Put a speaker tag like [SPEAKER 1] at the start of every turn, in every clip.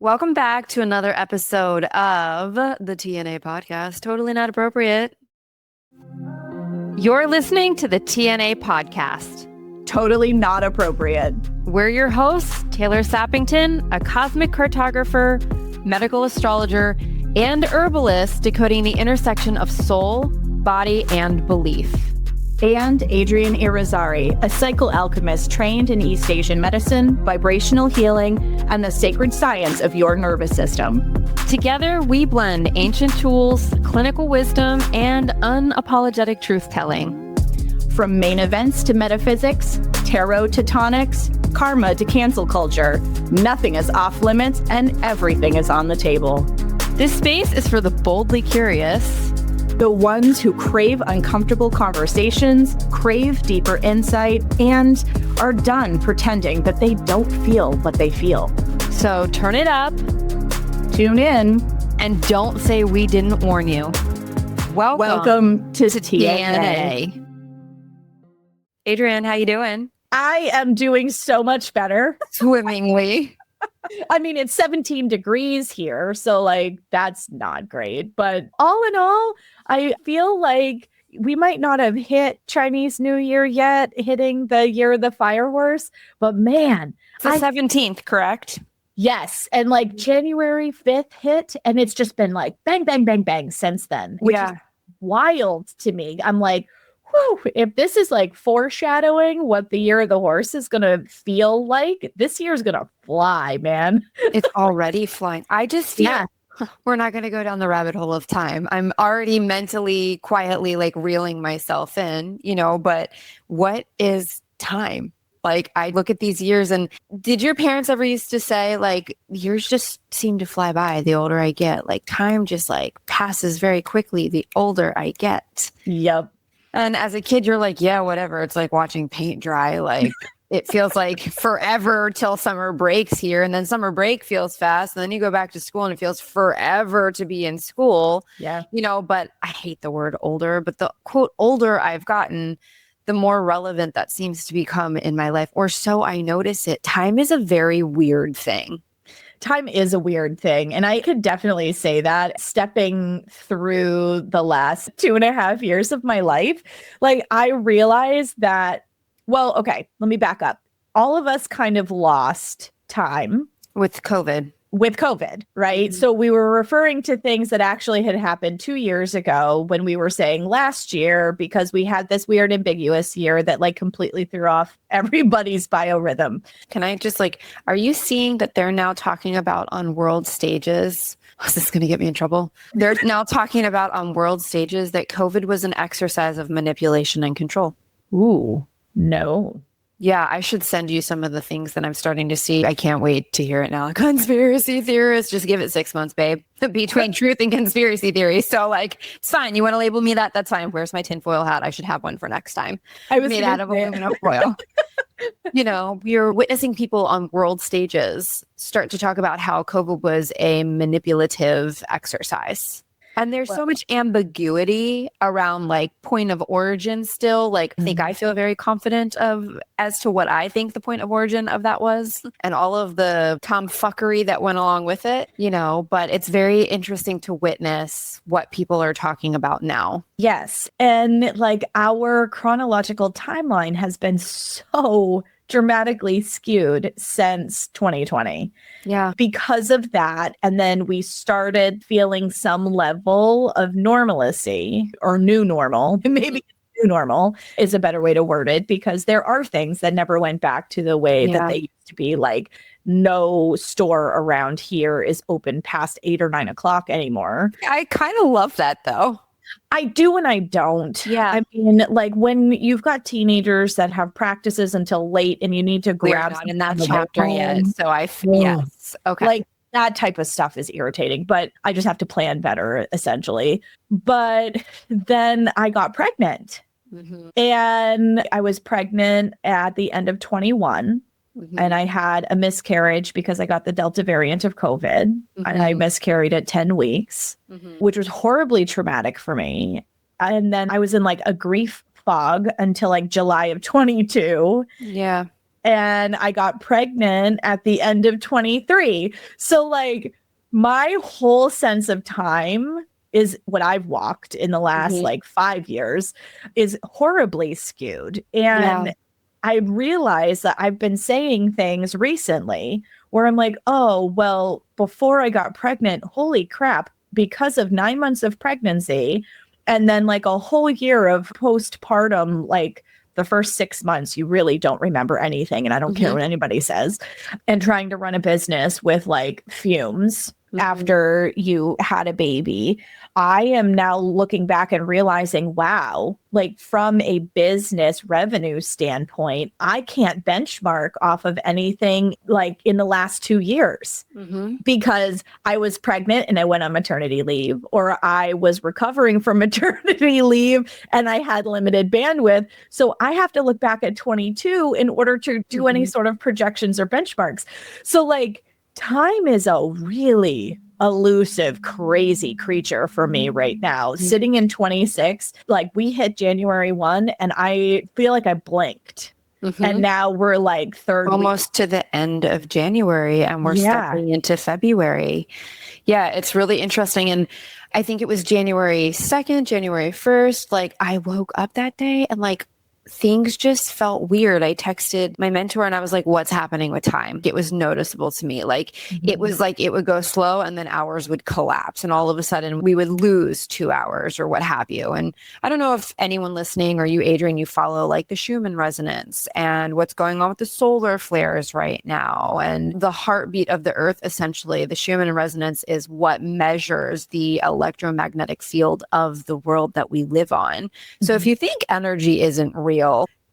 [SPEAKER 1] Welcome back to another episode of the TNA podcast, Totally Not Appropriate. You're listening to the TNA podcast,
[SPEAKER 2] Totally Not Appropriate.
[SPEAKER 1] We're your hosts, Taylor Sappington, a cosmic cartographer, medical astrologer, and herbalist decoding the intersection of soul, body, and belief.
[SPEAKER 2] And Adrian Irizarry, a psychoalchemist trained in East Asian medicine, vibrational healing, and the sacred science of your nervous system.
[SPEAKER 1] Together, we blend ancient tools, clinical wisdom, and unapologetic truth-telling.
[SPEAKER 2] From main events to metaphysics, tarot to tonics, karma to cancel culture, nothing is off limits and everything is on the table.
[SPEAKER 1] This space is for the boldly curious,
[SPEAKER 2] the ones who crave uncomfortable conversations, crave deeper insight, and are done pretending that they don't feel what they feel.
[SPEAKER 1] So turn it up,
[SPEAKER 2] tune in,
[SPEAKER 1] and don't say we didn't warn you.
[SPEAKER 2] Welcome to TNA.
[SPEAKER 1] Adrienne, how you doing?
[SPEAKER 2] I am doing so much better.
[SPEAKER 1] Swimmingly.
[SPEAKER 2] I mean, it's 17 degrees here, so that's not great. But all in all, I feel like we might not have hit Chinese New Year yet, hitting the year of the fire horse. But man,
[SPEAKER 1] the 17th, correct?
[SPEAKER 2] Yes. And January 5th hit, and it's just been bang, bang, bang, bang since then, which is wild to me. I'm like, whew, if this is foreshadowing what the year of the horse is going to feel like, this year is going to fly, man.
[SPEAKER 1] It's already flying. I just feel we're not going to go down the rabbit hole of time. I'm already mentally, quietly reeling myself in, but what is time? I look at these years, and did your parents ever used to say years just seem to fly by the older I get? Time just passes very quickly the older I get.
[SPEAKER 2] Yep.
[SPEAKER 1] And as a kid, you're yeah, whatever. It's like watching paint dry. It feels like forever till summer breaks here. And then summer break feels fast. And then you go back to school and it feels forever to be in school.
[SPEAKER 2] Yeah.
[SPEAKER 1] But I hate the word older. But the quote older I've gotten, the more relevant that seems to become in my life. Or so I notice it. Time is a very weird thing.
[SPEAKER 2] Time is a weird thing. And I could definitely say that stepping through the last 2.5 years of my life, I realized that, okay, let me back up. All of us kind of lost time.
[SPEAKER 1] With COVID,
[SPEAKER 2] right? Mm-hmm. So we were referring to things that actually had happened 2 years ago when we were saying last year, because we had this weird ambiguous year that completely threw off everybody's biorhythm.
[SPEAKER 1] Can I just are you seeing that they're now talking about on world stages? Is this going to get me in trouble? They're now talking about on world stages that COVID was an exercise of manipulation and control.
[SPEAKER 2] Ooh, no.
[SPEAKER 1] Yeah, I should send you some of the things that I'm starting to see. I can't wait to hear it now. Conspiracy theorists, just give it 6 months, babe. Between truth and conspiracy theories. So it's fine. You want to label me that? That's fine. Where's my tinfoil hat? I should have one for next time.
[SPEAKER 2] I was
[SPEAKER 1] made out of aluminum foil. You're witnessing people on world stages start to talk about how COVID was a manipulative exercise. And there's so much ambiguity around point of origin still. I think I feel very confident as to what I think the point of origin of that was and all of the tomfuckery that went along with it, but it's very interesting to witness what people are talking about now.
[SPEAKER 2] Yes. And our chronological timeline has been so dramatically skewed since 2020.
[SPEAKER 1] Yeah.
[SPEAKER 2] Because of that. And then we started feeling some level of normalcy or new normal. Maybe new normal is a better way to word it, because there are things that never went back to the way that they used to be. No store around here is open past 8 or 9 o'clock anymore.
[SPEAKER 1] I kind of love that though.
[SPEAKER 2] I do and I don't.
[SPEAKER 1] Yeah.
[SPEAKER 2] I mean, when you've got teenagers that have practices until late and you need to grab
[SPEAKER 1] not in that chapter yet. So yes. Okay.
[SPEAKER 2] That type of stuff is irritating, but I just have to plan better, essentially. But then I got pregnant. Mm-hmm. And I was pregnant at the end of 21. Mm-hmm. And I had a miscarriage because I got the Delta variant of COVID. Mm-hmm. And I miscarried at 10 weeks, which was horribly traumatic for me. And then I was in a grief fog until July of 22.
[SPEAKER 1] Yeah.
[SPEAKER 2] and I got pregnant at the end of 23. So like my whole sense of time is what I've walked in the last like 5 years is horribly skewed. And I realized that I've been saying things recently where I'm like, oh, well, before I got pregnant, holy crap, because of 9 months of pregnancy and then like a whole year of postpartum, like the first 6 months, you really don't remember anything. And I don't care what anybody says. And trying to run a business with like fumes after you had a baby. I am now looking back and realizing, wow, like from a business revenue standpoint, I can't benchmark off of anything like in the last 2 years because I was pregnant and I went on maternity leave, or I was recovering from maternity leave and I had limited bandwidth. So I have to look back at 22 in order to do any sort of projections or benchmarks. So like, time is a really elusive, crazy creature for me right now. Sitting in 26, like we hit January 1 and I feel like I blinked. And now we're like
[SPEAKER 1] almost to the end of January and we're stepping into February. Yeah, it's really interesting. And I think it was January 2nd, January 1st. Like I woke up that day and like things just felt weird. I texted my mentor and I was like, what's happening with time? It was noticeable to me. Like it was like it would go slow and then hours would collapse. And all of a sudden we would lose 2 hours or what have you. And I don't know if anyone listening or you, Adrian, you follow like the Schumann resonance and what's going on with the solar flares right now and the heartbeat of the earth. Essentially, the Schumann resonance is what measures the electromagnetic field of the world that we live on. So if you think energy isn't real,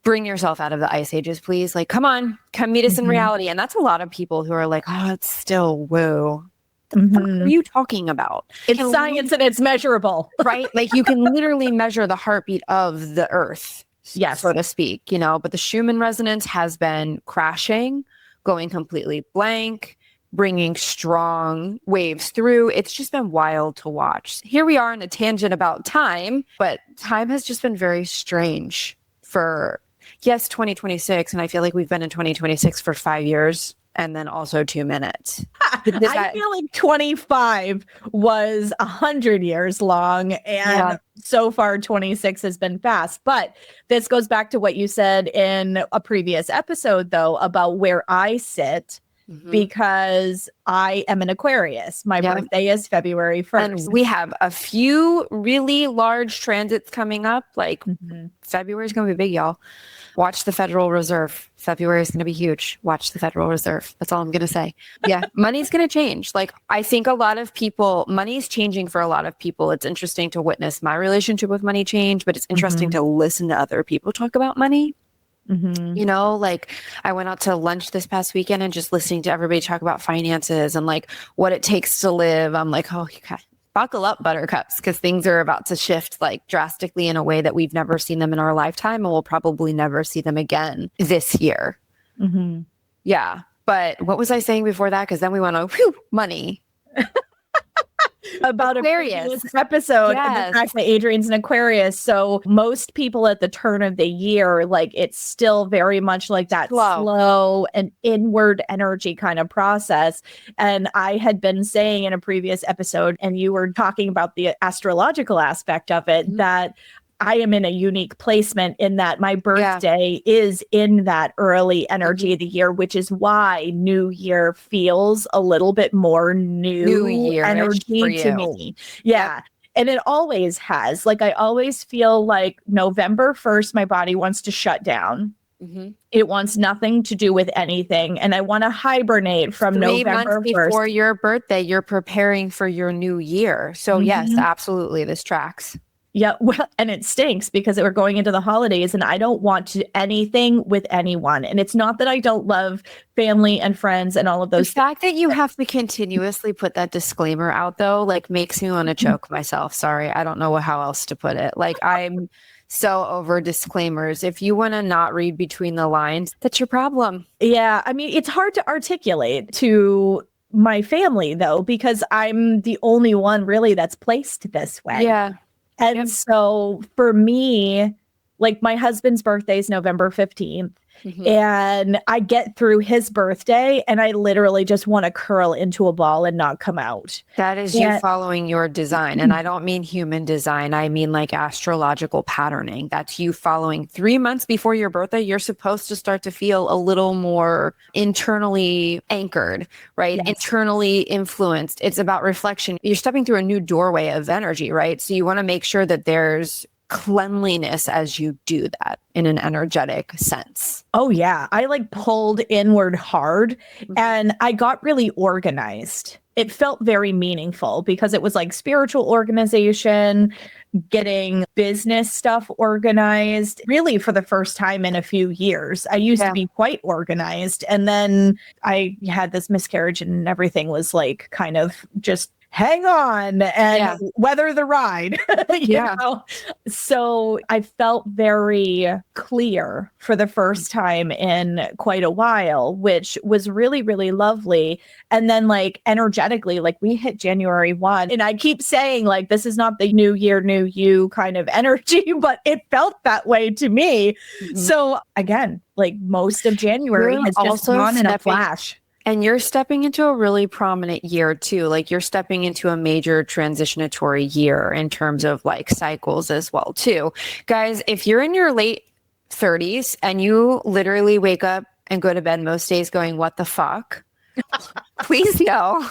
[SPEAKER 1] bring yourself out of the ice ages, please. Like, come on, come meet us in reality. And that's a lot of people who are like, oh, it's still woo. What are you talking about?
[SPEAKER 2] It's science and it's measurable.
[SPEAKER 1] Right? Like you can literally measure the heartbeat of the earth, so to speak, you know, but the Schumann resonance has been crashing, going completely blank, bringing strong waves through. It's just been wild to watch. Here we are in a tangent about time, but time has just been very strange for, 2026. And I feel like we've been in 2026 for 5 years and then also 2 minutes.
[SPEAKER 2] I feel like 25 was 100 years long and so far 26 has been fast. But this goes back to what you said in a previous episode, though, about where I sit. Because I am an Aquarius. My birthday is February 1st.
[SPEAKER 1] And we have a few really large transits coming up. Like February is going to be big, y'all. Watch the Federal Reserve. February is going to be huge. Watch the Federal Reserve. That's all I'm going to say. Yeah, money's going to change. Like I think a lot of people, money's changing for a lot of people. It's interesting to witness my relationship with money change, but it's interesting to listen to other people talk about money. You know, like I went out to lunch this past weekend and just listening to everybody talk about finances and like what it takes to live. I'm like, oh, buckle up, buttercups, because things are about to shift like drastically in a way that we've never seen them in our lifetime and we'll probably never see them again this year. Yeah. But what was I saying before that? Because then we went on money.
[SPEAKER 2] About Aquarius episode and the fact that Adrian's an Aquarius. So most people at the turn of the year, like it's still very much like that slow and inward energy kind of process. And I had been saying in a previous episode, and you were talking about the astrological aspect of it, that I am in a unique placement in that my birthday is in that early energy of the year, which is why New Year feels a little bit more new energy to me. Yeah. And it always has. Like I always feel like November 1st, my body wants to shut down. It wants nothing to do with anything. And I want to hibernate from November 1st.
[SPEAKER 1] Before your birthday, you're preparing for your new year. So yes, absolutely. This tracks.
[SPEAKER 2] Yeah, well, and it stinks because we're going into the holidays and I don't want to anything with anyone. And it's not that I don't love family and friends and all of those.
[SPEAKER 1] The fact that you have to continuously put that disclaimer out, though, like makes me want to choke myself. Sorry, I don't know how else to put it. Like I'm so over disclaimers. If you want to not read between the lines, that's your problem.
[SPEAKER 2] Yeah, I mean, it's hard to articulate to my family, though, because I'm the only one really that's placed this way.
[SPEAKER 1] Yeah.
[SPEAKER 2] And so for me, like my husband's birthday is November 15th. And I get through his birthday and I literally just want to curl into a ball and not come out.
[SPEAKER 1] That is you following your design. And I don't mean human design. I mean like astrological patterning. That's you following 3 months before your birthday. You're supposed to start to feel a little more internally anchored, right? Yes. Internally influenced. It's about reflection. You're stepping through a new doorway of energy, right? So you want to make sure that there's cleanliness as you do that in an energetic sense.
[SPEAKER 2] Oh yeah. I like pulled inward hard and I got really organized. It felt very meaningful because it was like spiritual organization, getting business stuff organized really for the first time in a few years. I used to be quite organized and then I had this miscarriage and everything was like kind of just hang on and weather the ride. you know? So I felt very clear for the first time in quite a while, which was really, really lovely. And then like energetically, like we hit January 1 and I keep saying like, this is not the new year, new you kind of energy, but it felt that way to me. So again, like most of January has just gone in a flash.
[SPEAKER 1] And you're stepping into a really prominent year too. Like you're stepping into a major transitionatory year in terms of like cycles as well too. Guys, if you're in your late 30s and you literally wake up and go to bed most days going, what the fuck? Please know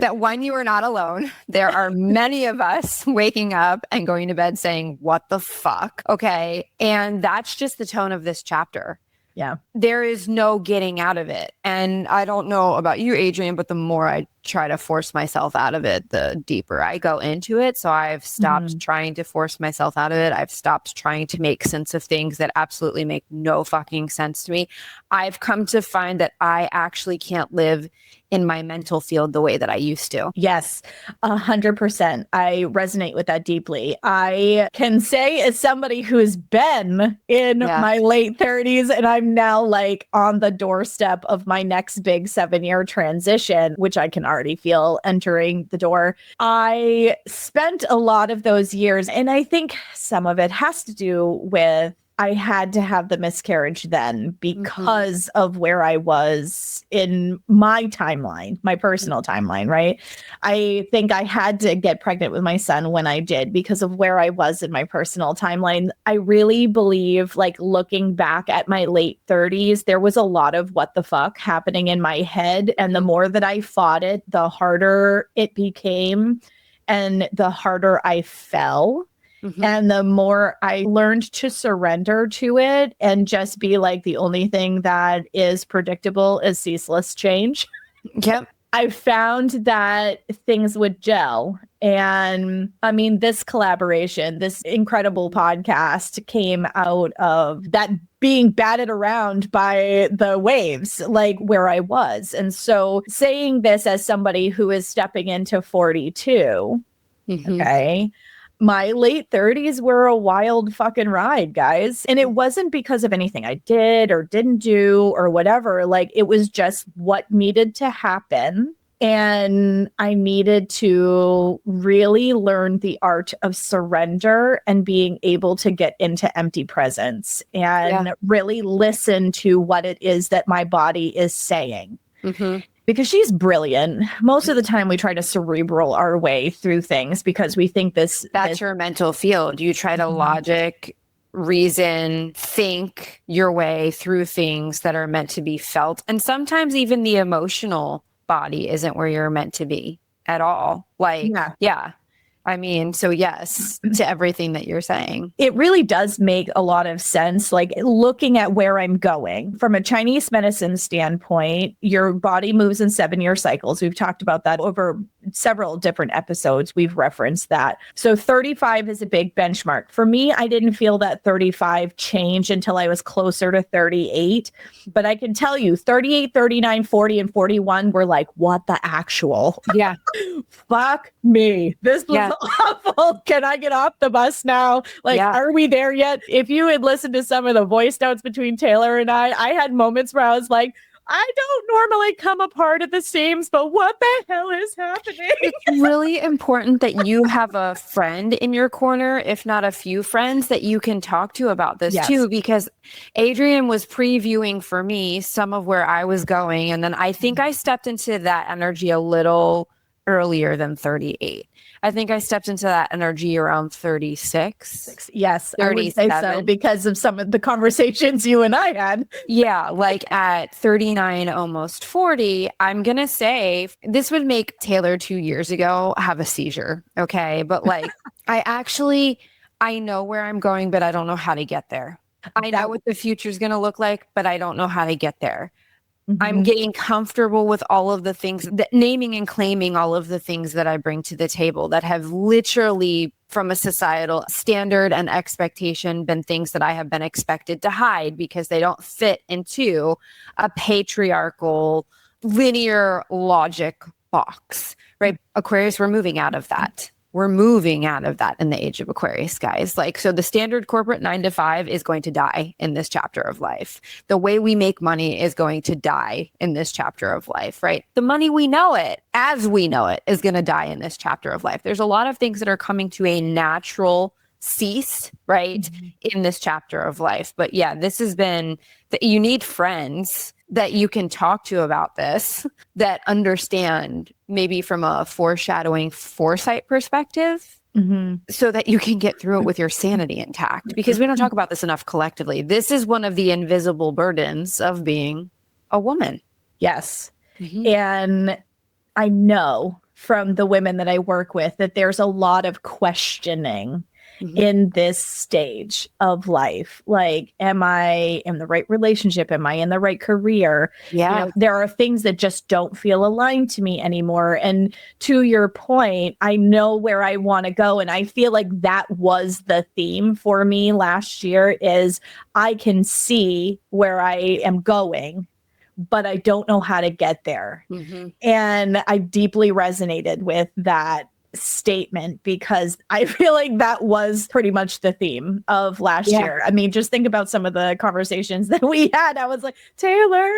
[SPEAKER 1] that one, you are not alone. There are many of us waking up and going to bed saying, what the fuck? Okay. And that's just the tone of this chapter.
[SPEAKER 2] Yeah.
[SPEAKER 1] There is no getting out of it. And I don't know about you, Adrienne, but the more I try to force myself out of it, the deeper I go into it. So I've stopped trying to force myself out of it. I've stopped trying to make sense of things that absolutely make no fucking sense to me. I've come to find that I actually can't live in my mental field the way that I used to.
[SPEAKER 2] Yes, 100%. I resonate with that deeply. I can say as somebody who's been in my late 30s and I'm now like on the doorstep of my next big 7-year transition, which I can already feel entering the door. I spent a lot of those years, and I think some of it has to do with I had to have the miscarriage then because of where I was in my timeline, my personal timeline, right? I think I had to get pregnant with my son when I did because of where I was in my personal timeline. I really believe, like looking back at my late 30s, there was a lot of what the fuck happening in my head. And the more that I fought it, the harder it became and the harder I fell. And the more I learned to surrender to it and just be like, the only thing that is predictable is ceaseless change.
[SPEAKER 1] Yep.
[SPEAKER 2] I found that things would gel. And I mean, this collaboration, this incredible podcast came out of that being batted around by the waves, like where I was. And so saying this as somebody who is stepping into 42, okay, my late 30s were a wild fucking ride, guys. And it wasn't because of anything I did or didn't do or whatever. Like it was just what needed to happen. And I needed to really learn the art of surrender and being able to get into empty presence and really listen to what it is that my body is saying. Because she's brilliant. Most of the time we try to cerebral our way through things because we think
[SPEAKER 1] that's your mental field. You try to logic, reason, think your way through things that are meant to be felt. And sometimes even the emotional body isn't where you're meant to be at all. Like, I mean, so yes, to everything that you're saying.
[SPEAKER 2] It really does make a lot of sense. Like looking at where I'm going from a Chinese medicine standpoint, your body moves in 7-year cycles. We've talked about that over several different episodes. We've referenced that. So 35 is a big benchmark. For me, I didn't feel that 35 change until I was closer to 38. But I can tell you 38, 39, 40, and 41 were like, what the actual?
[SPEAKER 1] Yeah.
[SPEAKER 2] Fuck me. This was awful. Can I get off the bus now? Like, are we there yet? If you had listened to some of the voice notes between Taylor and I had moments where I was like, I don't normally come apart at the seams, but what the hell is happening?
[SPEAKER 1] It's really important that you have a friend in your corner, if not a few friends that you can talk to about this too, because Adrienne was previewing for me some of where I was going. And then I think I stepped into that energy a little earlier than 38. I think I stepped into that energy around 36.
[SPEAKER 2] Yes, I would say so because of some of the conversations you and I had.
[SPEAKER 1] Yeah, like at 39, almost 40, I'm going to say this would make Taylor 2 years ago have a seizure. Okay. But like, I know where I'm going, but I don't know how to get there. I know what the future is going to look like, but I don't know how to get there. I'm getting comfortable with all of the things that naming and claiming all of the things that I bring to the table that have literally from a societal standard and expectation been things that I have been expected to hide because they don't fit into a patriarchal linear logic box, right? Aquarius, we're moving out of that. We're moving out of that in the age of Aquarius, guys. Like, so the standard corporate 9 to 5 is going to die in this chapter of life. The way we make money is going to die in this chapter of life, right? The money we know it, as we know it, is going to die in this chapter of life. There's a lot of things that are coming to a natural cease, right, in this chapter of life. But yeah, this has been that you need friends that you can talk to about this that understand maybe from a foreshadowing foresight perspective so that you can get through it with your sanity intact, because we don't talk about this enough collectively. This is one of the invisible burdens of being a woman.
[SPEAKER 2] Yes. And I know from the women that I work with that there's a lot of questioning in this stage of life. Like, am I in the right relationship? Am I in the right career?
[SPEAKER 1] Yeah.
[SPEAKER 2] You know, there are things that just don't feel aligned to me anymore. And to your point, I know where I want to go. And I feel like that was the theme for me last year is I can see where I am going, but I don't know how to get there. And I deeply resonated with that statement because I feel like that was pretty much the theme of last year. I mean, just think about some of the conversations that we had. I was like, Taylor.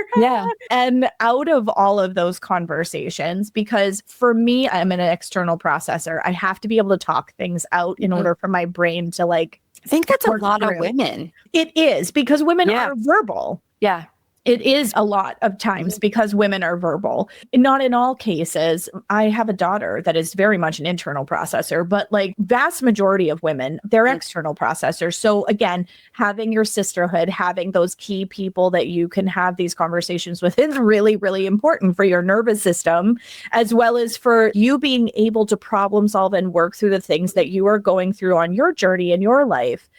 [SPEAKER 2] And out of all of those conversations, because for me, I'm an external processor. I have to be able to talk things out in order for my brain to like.
[SPEAKER 1] I think that's a lot of women.
[SPEAKER 2] It is because women are verbal.
[SPEAKER 1] Yeah.
[SPEAKER 2] It is a lot of times because women are verbal. And not in all cases. I have a daughter that is very much an internal processor, but like vast majority of women, they're external processors. So again, having your sisterhood, having those key people that you can have these conversations with is really, really important for your nervous system, as well as for you being able to problem solve and work through the things that you are going through on your journey in your life.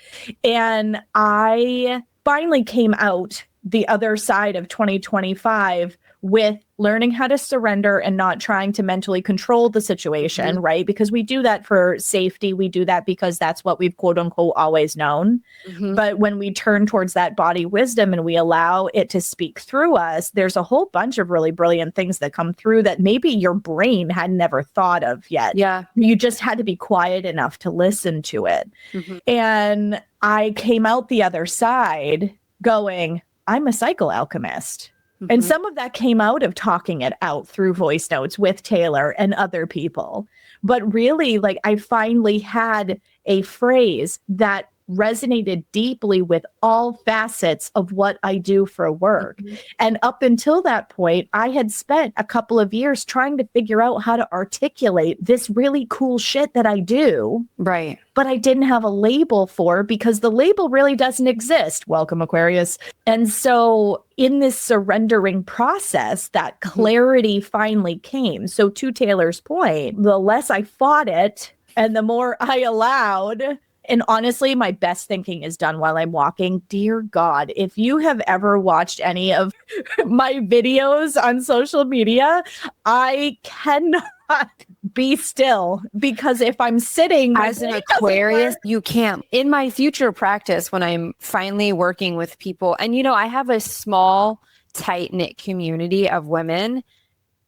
[SPEAKER 2] And I finally came out the other side of 2025 with learning how to surrender and not trying to mentally control the situation, right? Because we do that for safety. We do that because that's what we've quote unquote always known. But when we turn towards that body wisdom and we allow it to speak through us, there's a whole bunch of really brilliant things that come through that maybe your brain had never thought of yet. Yeah. You just had to be quiet enough to listen to it. And I came out the other side going, I'm a psychoalchemist. And some of that came out of talking it out through voice notes with Taylor and other people. But really, like, I finally had a phrase that resonated deeply with all facets of what I do for work. And up until that point, I had spent a couple of years trying to figure out how to articulate this really cool shit that I do. Right. But I didn't have a label for because the label really doesn't exist. Welcome, Aquarius. And so in this surrendering process, that clarity finally came. So to Taylor's point, the less I fought it and the more I allowed. And honestly, my best thinking is done while I'm walking. Dear God, if you have ever watched any of my videos on social media, I cannot be still because if I'm sitting
[SPEAKER 1] as an Aquarius, you can't. In my future practice, when I'm finally working with people, and you know, I have a small, tight-knit community of women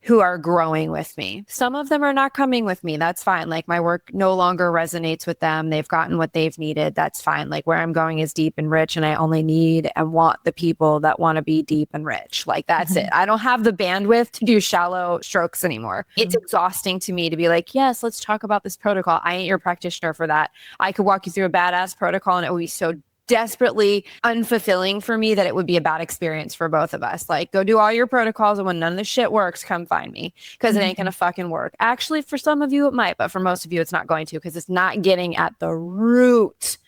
[SPEAKER 1] who are growing with me. Some of them are not coming with me. That's fine. Like my work no longer resonates with them. They've gotten what they've needed. That's fine. Like where I'm going is deep and rich, and I only need and want the people that want to be deep and rich. Like that's it. I don't have the bandwidth to do shallow strokes anymore. It's exhausting to me to be like, yes, let's talk about this protocol. I ain't your practitioner for that. I could walk you through a badass protocol and it would be so desperately unfulfilling for me that it would be a bad experience for both of us. Like, go do all your protocols, and when none of the shit works, come find me, because it ain't gonna fucking work. Actually, for some of you it might, but for most of you it's not going to, because it's not getting at the root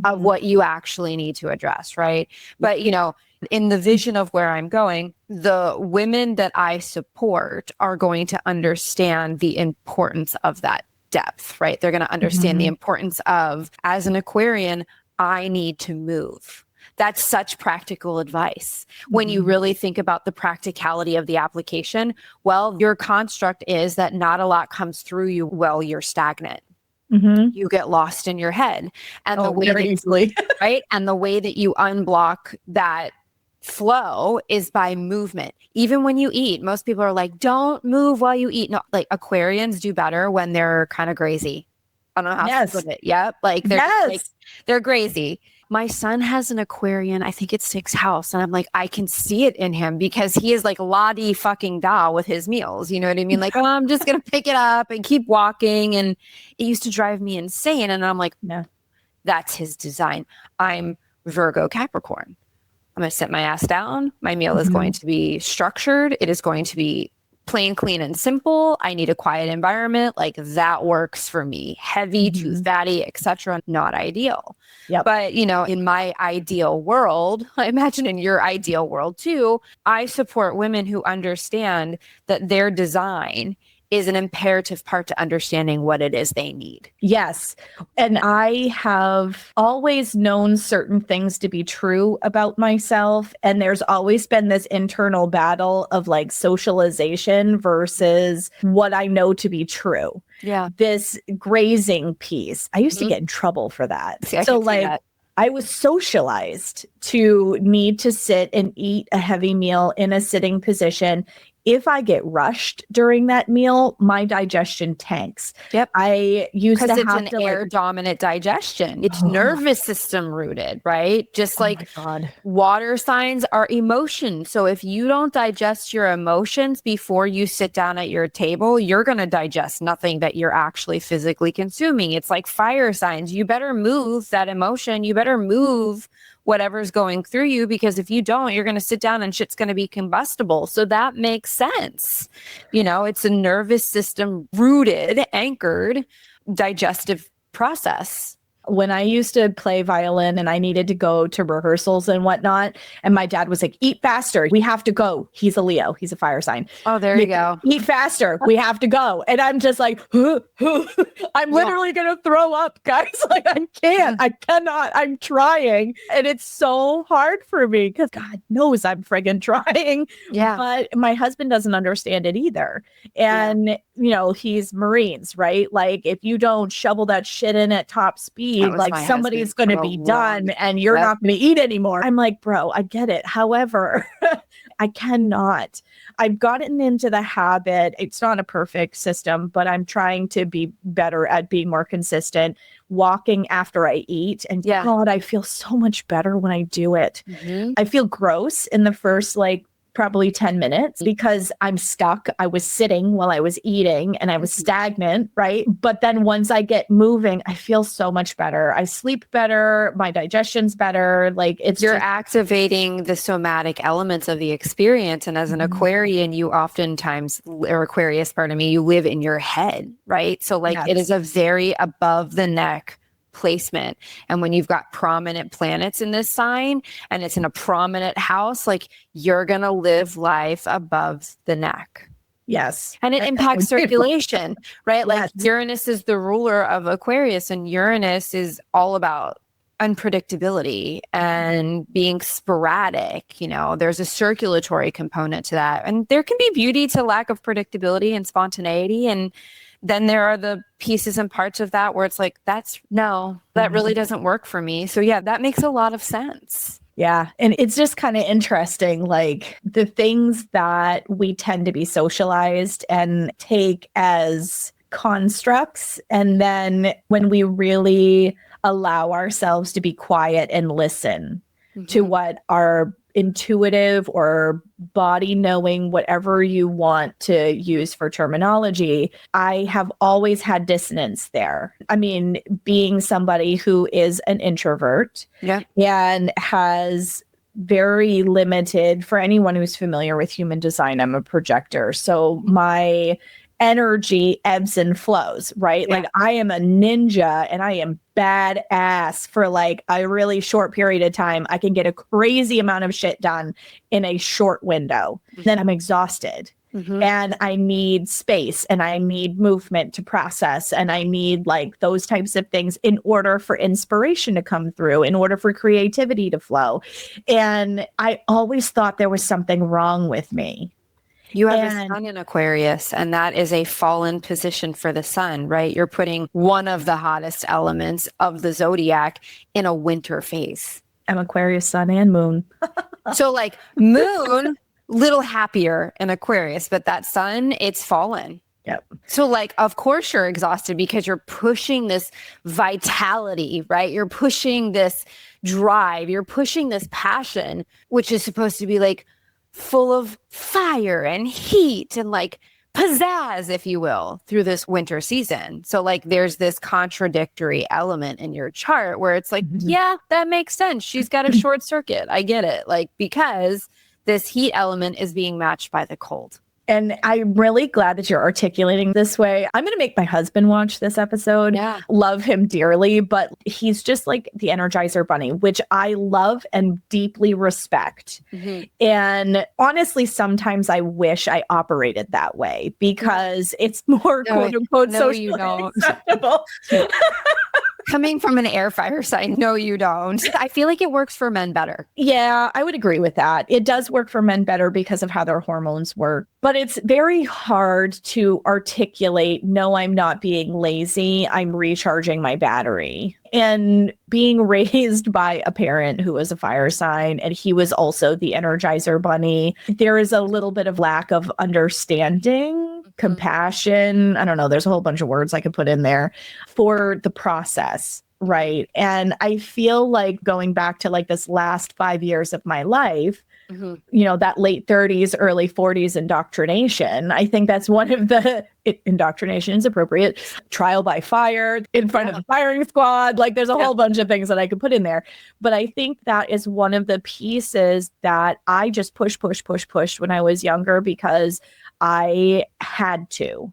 [SPEAKER 1] of what you actually need to address, right? But you know, in the vision of where I'm going, the women that I support are going to understand the importance of that depth, right? They're going to understand the importance of, as an Aquarian, I need to move. That's such practical advice. When you really think about the practicality of the application, well, your construct is that not a lot comes through you while you're stagnant. You get lost in your head. And the way
[SPEAKER 2] very easily.
[SPEAKER 1] right? And the way that you unblock that flow is by movement. Even when you eat, most people are like, don't move while you eat. No, like Aquarians do better when they're kind of crazy. I don't know how to put it. Yep. Like they're like, they're crazy. My son has an Aquarian, I think it's 6th house. And I'm like, I can see it in him because he is like la-di fucking da with his meals. You know what I mean? Like, oh, I'm just going to pick it up and keep walking. And it used to drive me insane. And I'm like, no, that's his design. I'm Virgo Capricorn. I'm going to sit my ass down. My meal is going to be structured. It is going to be plain, clean, and simple. I need a quiet environment. Like that works for me. Heavy, too fatty, etc. Not ideal. But, you know, in my ideal world, I imagine in your ideal world too, I support women who understand that their design is an imperative part to understanding what it is they need.
[SPEAKER 2] Yes. And I have always known certain things to be true about myself. And there's always been this internal battle of like socialization versus what I know to be true.
[SPEAKER 1] Yeah.
[SPEAKER 2] This grazing piece. I used to get in trouble for that. So like I was socialized to need to sit and eat a heavy meal in a sitting position. If I get rushed during that meal, my digestion tanks. I used to have
[SPEAKER 1] because it's an air dominant digestion. It's nervous system rooted, right? Just like water signs are emotions. So if you don't digest your emotions before you sit down at your table, you're going to digest nothing that you're actually physically consuming. It's like fire signs. You better move that emotion. You better move whatever's going through you, because if you don't, you're going to sit down and shit's going to be combustible. So that makes sense. You know, it's a nervous system rooted, anchored digestive process.
[SPEAKER 2] When I used to play violin and I needed to go to rehearsals and whatnot, and my dad was like, eat faster. We have to go. He's a Leo. He's a fire sign.
[SPEAKER 1] Oh, there you go.
[SPEAKER 2] Eat faster. We have to go. And I'm just like, I'm literally going to throw up, guys. Like, I can't. I cannot. I'm trying. And it's so hard for me because God knows I'm friggin' trying.
[SPEAKER 1] Yeah.
[SPEAKER 2] But my husband doesn't understand it either. And, you know, he's Marines, right? Like, if you don't shovel that shit in at top speed, like somebody's going to be done and you're not going to eat anymore. I'm like, bro, I get it. However, I cannot. I've gotten into the habit. It's not a perfect system, but I'm trying to be better at being more consistent, walking after I eat. And God, I feel so much better when I do it. I feel gross in the first probably 10 minutes because I'm stuck. I was sitting while I was eating and I was stagnant, right? But then once I get moving, I feel so much better. I sleep better. My digestion's better. Like
[SPEAKER 1] you're activating the somatic elements of the experience. And as an Aquarian, you oftentimes, or Aquarius, pardon me, you live in your head, right? So it is a very above the neck placement. And when you've got prominent planets in this sign and it's in a prominent house, like you're going to live life above the neck.
[SPEAKER 2] Yes.
[SPEAKER 1] And it impacts circulation, right? Like Uranus is the ruler of Aquarius, and Uranus is all about unpredictability and being sporadic. You know, there's a circulatory component to that. And there can be beauty to lack of predictability and spontaneity. And then there are the pieces and parts of that where it's like, that really doesn't work for me. So yeah, that makes a lot of sense.
[SPEAKER 2] Yeah. And it's just kind of interesting, like the things that we tend to be socialized and take as constructs. And then when we really allow ourselves to be quiet and listen to what our intuitive or body knowing, whatever you want to use for terminology, I have always had dissonance there. I mean, being somebody who is an introvert and has very limited, for anyone who's familiar with human design, I'm a projector. So my energy ebbs and flows, right? Like I am a ninja and I am badass for like a really short period of time. I can get a crazy amount of shit done in a short window. Then I'm exhausted. And I need space and I need movement to process and I need like those types of things in order for inspiration to come through, in order for creativity to flow. And I always thought there was something wrong with me.
[SPEAKER 1] You have a sun in Aquarius, and that is a fallen position for the sun, right? You're putting one of the hottest elements of the zodiac in a winter phase.
[SPEAKER 2] I'm Aquarius, sun and moon.
[SPEAKER 1] So like moon, little happier in Aquarius, but that sun, it's fallen.
[SPEAKER 2] Yep.
[SPEAKER 1] So like, of course you're exhausted because you're pushing this vitality, right? You're pushing this drive, you're pushing this passion, which is supposed to be like full of fire and heat and like pizzazz, if you will, through this winter season. So like there's this contradictory element in your chart where it's like, yeah, that makes sense. She's got a short circuit. I get it. Like, because this heat element is being matched by the cold.
[SPEAKER 2] And I'm really glad that you're articulating this way. I'm going to make my husband watch this episode.
[SPEAKER 1] Yeah.
[SPEAKER 2] Love him dearly, but he's just like the Energizer Bunny, which I love and deeply respect. And honestly, sometimes I wish I operated that way because it's more quote unquote socially acceptable.
[SPEAKER 1] Coming from an air fire sign, no, you don't. I feel like it works for men better.
[SPEAKER 2] Yeah, I would agree with that. It does work for men better because of how their hormones work. But it's very hard to articulate, no, I'm not being lazy. I'm recharging my battery. And being raised by a parent who was a fire sign, and he was also the Energizer Bunny, there is a little bit of lack of understanding, compassion. I don't know. There's a whole bunch of words I could put in there for the process. Right. And I feel like going back to like this last 5 years of my life, you know, that late 30s, early 40s indoctrination. I think that's one of the indoctrination is appropriate. Trial by fire in front of the firing squad. Like there's a whole bunch of things that I could put in there. But I think that is one of the pieces that I just pushed when I was younger because I had to.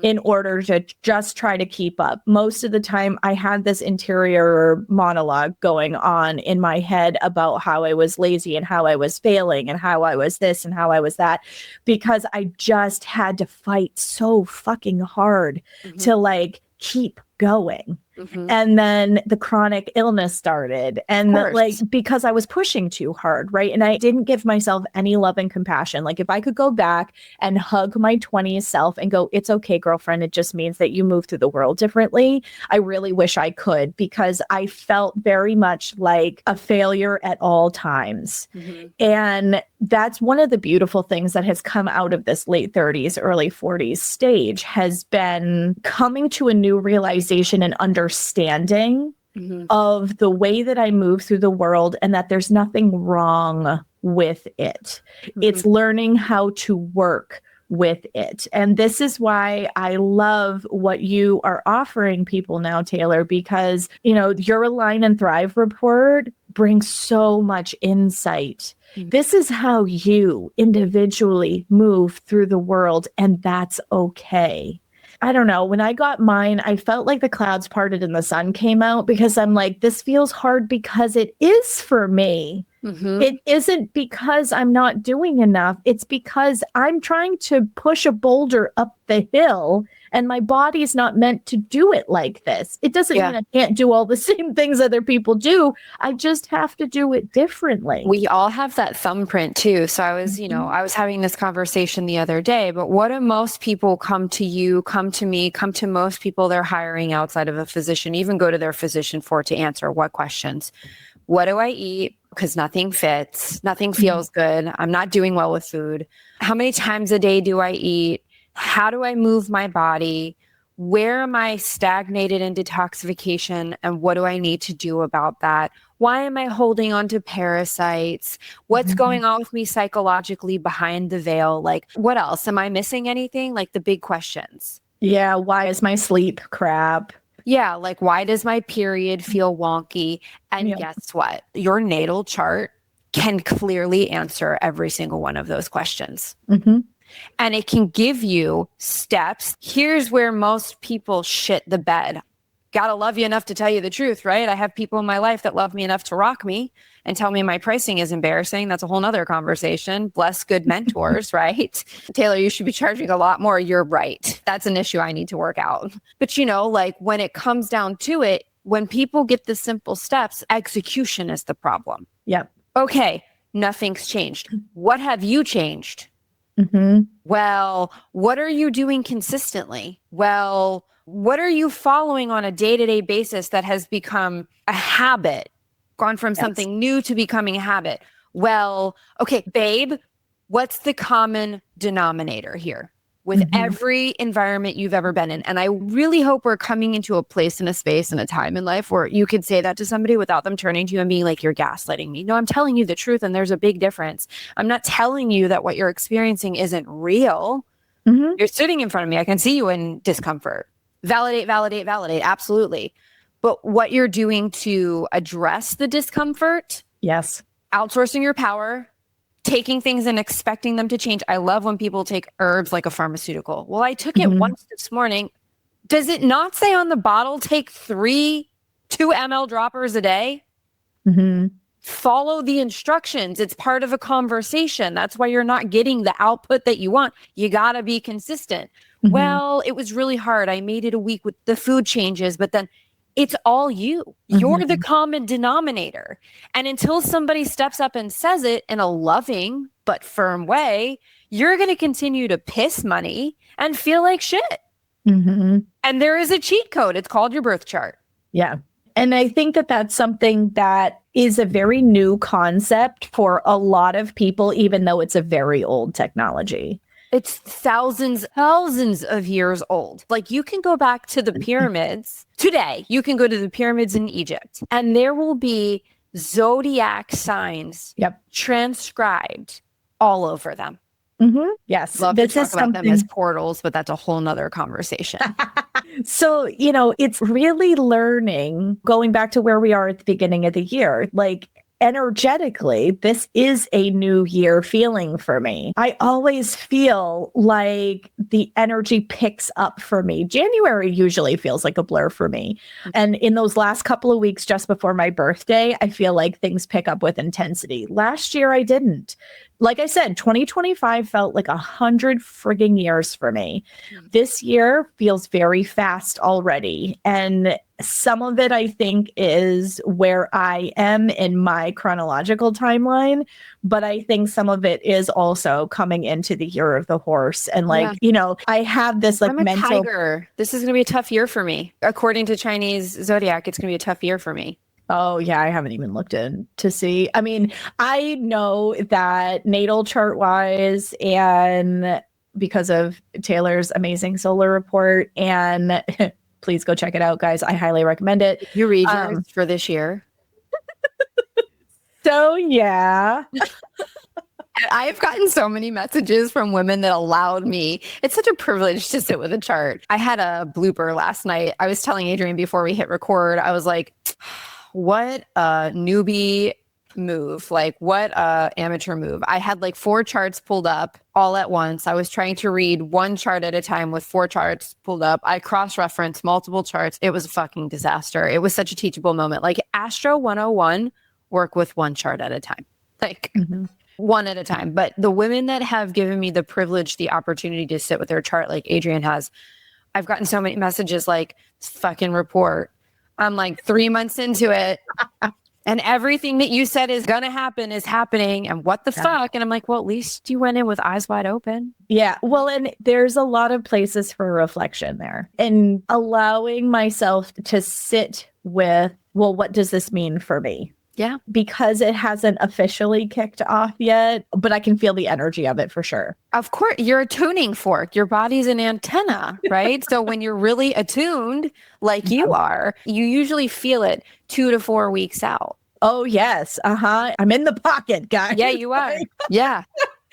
[SPEAKER 2] In order to just try to keep up. Most of the time, I had this interior monologue going on in my head about how I was lazy and how I was failing and how I was this and how I was that, because I just had to fight so fucking hard to like keep going. And then the chronic illness started and like because I was pushing too hard, right? And I didn't give myself any love and compassion. Like if I could go back and hug my 20s self and go, it's okay, girlfriend, it just means that you move through the world differently. I really wish I could because I felt very much like a failure at all times. And that's one of the beautiful things that has come out of this late 30s, early 40s stage has been coming to a new realization and understanding of the way that I move through the world and that there's nothing wrong with it. It's learning how to work with it. And this is why I love what you are offering people now, Taylor, because, you know, your Align and Thrive report brings so much insight. This is how you individually move through the world, and that's okay. I don't know. When I got mine, I felt like the clouds parted and the sun came out because I'm like, this feels hard because it is for me. It isn't because I'm not doing enough. It's because I'm trying to push a boulder up the hill and my body's not meant to do it like this. It doesn't mean I can't do all the same things other people do. I just have to do it differently.
[SPEAKER 1] We all have that thumbprint too. So I was, you know, I was having this conversation the other day, but what do most people come to you, come to me, come to most people they're hiring outside of a physician, even go to their physician for to answer what questions? What do I eat? because nothing fits, nothing feels good. I'm not doing well with food. How many times a day do I eat? How do I move my body? Where am I stagnated in detoxification? And what do I need to do about that? Why am I holding on to parasites? What's going on with me psychologically behind the veil? Like, what else? Am I missing anything? Like the big questions.
[SPEAKER 2] Yeah. Why is my sleep crap?
[SPEAKER 1] Yeah. Like, why does my period feel wonky? And guess what? Your natal chart can clearly answer every single one of those questions. And it can give you steps. Here's where most people shit the bed. Gotta love you enough to tell you the truth, right? I have people in my life that love me enough to rock me and tell me my pricing is embarrassing. That's a whole nother conversation. Bless good mentors, right? Taylor, you should be charging a lot more. You're right. That's an issue I need to work out. But like when it comes down to it, when people get the simple steps, execution is the problem.
[SPEAKER 2] Yep.
[SPEAKER 1] Okay, nothing's changed. What have you changed? Well, what are you doing consistently? Well, what are you following on a day-to-day basis that has become a habit, gone from something new to becoming a habit? Well, okay, babe, what's the common denominator here with every environment you've ever been in? And I really hope we're coming into a place and a space and a time in life where you could say that to somebody without them turning to you and being like, you're gaslighting me. No, I'm telling you the truth. And there's a big difference. I'm not telling you that what you're experiencing isn't real. You're sitting in front of me. I can see you in discomfort. Validate, validate, validate. Absolutely. But what you're doing to address the discomfort.
[SPEAKER 2] Yes.
[SPEAKER 1] Outsourcing your power, taking things and expecting them to change. I love when people take herbs like a pharmaceutical. Well, I took it once this morning. Does it not say on the bottle, take 2 ml droppers a day? Follow the instructions. It's part of a conversation. That's why you're not getting the output that you want. You got to be consistent. Well, it was really hard. I made it a week with the food changes, but then it's all you. You're the common denominator. And until somebody steps up and says it in a loving but firm way, you're going to continue to piss money and feel like shit. And there is a cheat code. It's called your birth chart.
[SPEAKER 2] Yeah. And I think that that's something that is a very new concept for a lot of people, even though it's a very old technology.
[SPEAKER 1] It's thousands of years old. Like you can go back to the pyramids today. You can go to the pyramids in Egypt and there will be zodiac signs transcribed all over them.
[SPEAKER 2] Yes.
[SPEAKER 1] Love to talk about them as portals, but that's a whole nother conversation.
[SPEAKER 2] So, it's really learning, going back to where we are at the beginning of the year, like energetically, this is a new year feeling for me. I always feel like the energy picks up for me. January usually feels like a blur for me. And in those last couple of weeks, just before my birthday, I feel like things pick up with intensity. Last year, I didn't. Like I said, 2025 felt like 100 frigging years for me. This year feels very fast already. And some of it, I think, is where I am in my chronological timeline. But I think some of it is also coming into the year of the horse. And I have this
[SPEAKER 1] I'm a
[SPEAKER 2] mental
[SPEAKER 1] tiger. This is going to be a tough year for me. According to Chinese zodiac, it's going to be a tough year for me.
[SPEAKER 2] Oh, yeah, I haven't even looked in to see. I mean, I know that natal chart wise, and because of Taylor's amazing solar report, and please go check it out, guys. I highly recommend it.
[SPEAKER 1] You read yours for this year.
[SPEAKER 2] So, yeah.
[SPEAKER 1] I've gotten so many messages from women that allowed me. It's such a privilege to sit with a chart. I had a blooper last night. I was telling Adrienne before we hit record, I was like, what a newbie move. Like what a amateur move. I had like 4 charts pulled up all at once. I was trying to read 1 chart at a time with 4 charts pulled up. I cross-referenced multiple charts. It was a fucking disaster. It was such a teachable moment. Like Astro 101, work with 1 chart at a time. Like one at a time. But the women that have given me the privilege, the opportunity to sit with their chart, like Adrienne has, I've gotten so many messages like, fucking report. I'm like 3 months into it and everything that you said is going to happen is happening. And what the fuck? And I'm like, well, at least you went in with eyes wide open.
[SPEAKER 2] Yeah. Well, and there's a lot of places for reflection there and allowing myself to sit with, well, what does this mean for me?
[SPEAKER 1] Yeah.
[SPEAKER 2] Because it hasn't officially kicked off yet, but I can feel the energy of it for sure.
[SPEAKER 1] Of course, you're a tuning fork. Your body's an antenna, right? So when you're really attuned, like you are, you usually feel it 2 to 4 weeks out.
[SPEAKER 2] Oh, yes. I'm in the pocket, guys.
[SPEAKER 1] Yeah, you are. Yeah.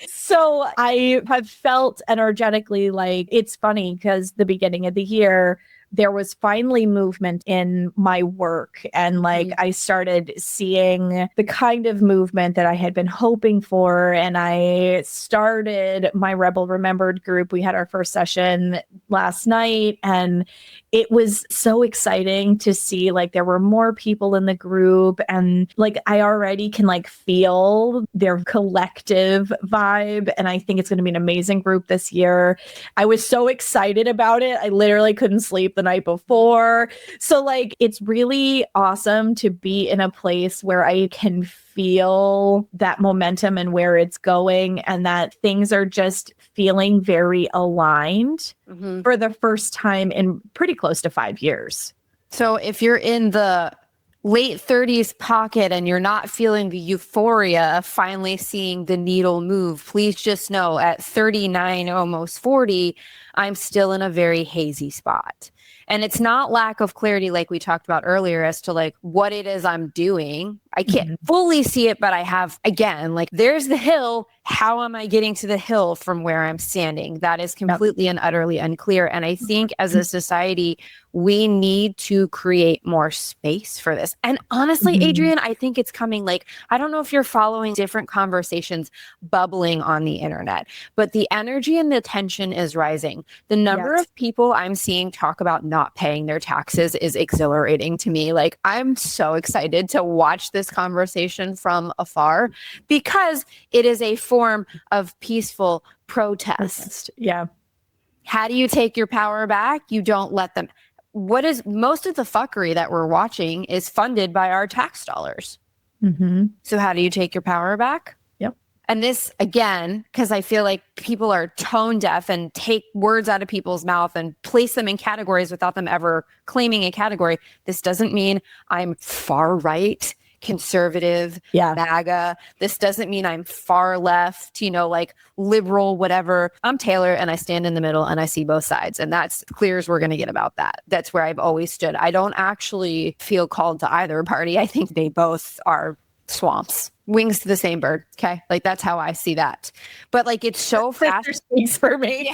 [SPEAKER 2] So I have felt energetically like it's funny because the beginning of the year, there was finally movement in my work. And like I started seeing the kind of movement that I had been hoping for. And I started my Rebel Remembered group. We had our first session last night. And it was so exciting to see like there were more people in the group. And like I already can like feel their collective vibe. And I think it's going to be an amazing group this year. I was so excited about it. I literally couldn't sleep the night before. So like, it's really awesome to be in a place where I can feel that momentum and where it's going and that things are just feeling very aligned for the first time in pretty close to 5 years.
[SPEAKER 1] So if you're in the late 30s pocket and you're not feeling the euphoria of finally seeing the needle move, please just know at 39, almost 40, I'm still in a very hazy spot. And it's not lack of clarity like we talked about earlier as to like what it is I'm doing. I can't fully see it, but I have, again, like there's the hill. How am I getting to the hill from where I'm standing? That is completely and utterly unclear. And I think as a society, we need to create more space for this. And honestly, Adrienne, I think it's coming. Like, I don't know if you're following different conversations bubbling on the internet, but the energy and the tension is rising. The number of people I'm seeing talk about not paying their taxes is exhilarating to me. Like, I'm so excited to watch this conversation from afar because it is a form of peaceful protest.
[SPEAKER 2] Yeah.
[SPEAKER 1] How do you take your power back? You don't let them. What is most of the fuckery that we're watching is funded by our tax dollars. So how do you take your power back?
[SPEAKER 2] Yep.
[SPEAKER 1] And this, again, because I feel like people are tone deaf and take words out of people's mouth and place them in categories without them ever claiming a category. This doesn't mean I'm far right, conservative, MAGA. This doesn't mean I'm far left, like liberal, whatever. I'm Taylor and I stand in the middle and I see both sides. And that's clear as we're going to get about that. That's where I've always stood. I don't actually feel called to either party. I think they both are swamps. Wings to the same bird. Okay. Like that's how I see that. But like it's so fascinating
[SPEAKER 2] for me.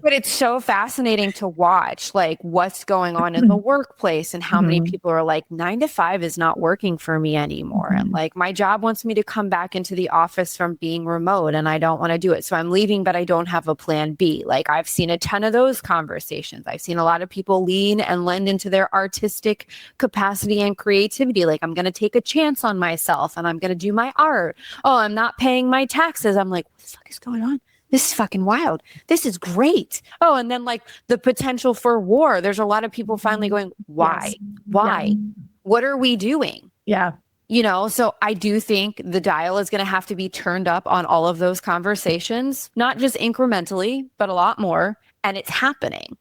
[SPEAKER 1] But it's so fascinating to watch like what's going on in the workplace and how many people are like 9 to 5 is not working for me anymore. And like my job wants me to come back into the office from being remote and I don't want to do it. So I'm leaving, but I don't have a plan B. Like I've seen a ton of those conversations. I've seen a lot of people lean and lend into their artistic capacity and creativity. Like I'm going to take a chance on myself and I'm going to do my art. Oh, I'm not paying my taxes. I'm like, what the fuck is going on? This is fucking wild. This is great. Oh, and then like the potential for war. There's a lot of people finally going, why?
[SPEAKER 2] Yes.
[SPEAKER 1] Why?
[SPEAKER 2] Yeah.
[SPEAKER 1] What are we doing?
[SPEAKER 2] Yeah.
[SPEAKER 1] So I do think the dial is going to have to be turned up on all of those conversations, not just incrementally, but a lot more. And it's happening.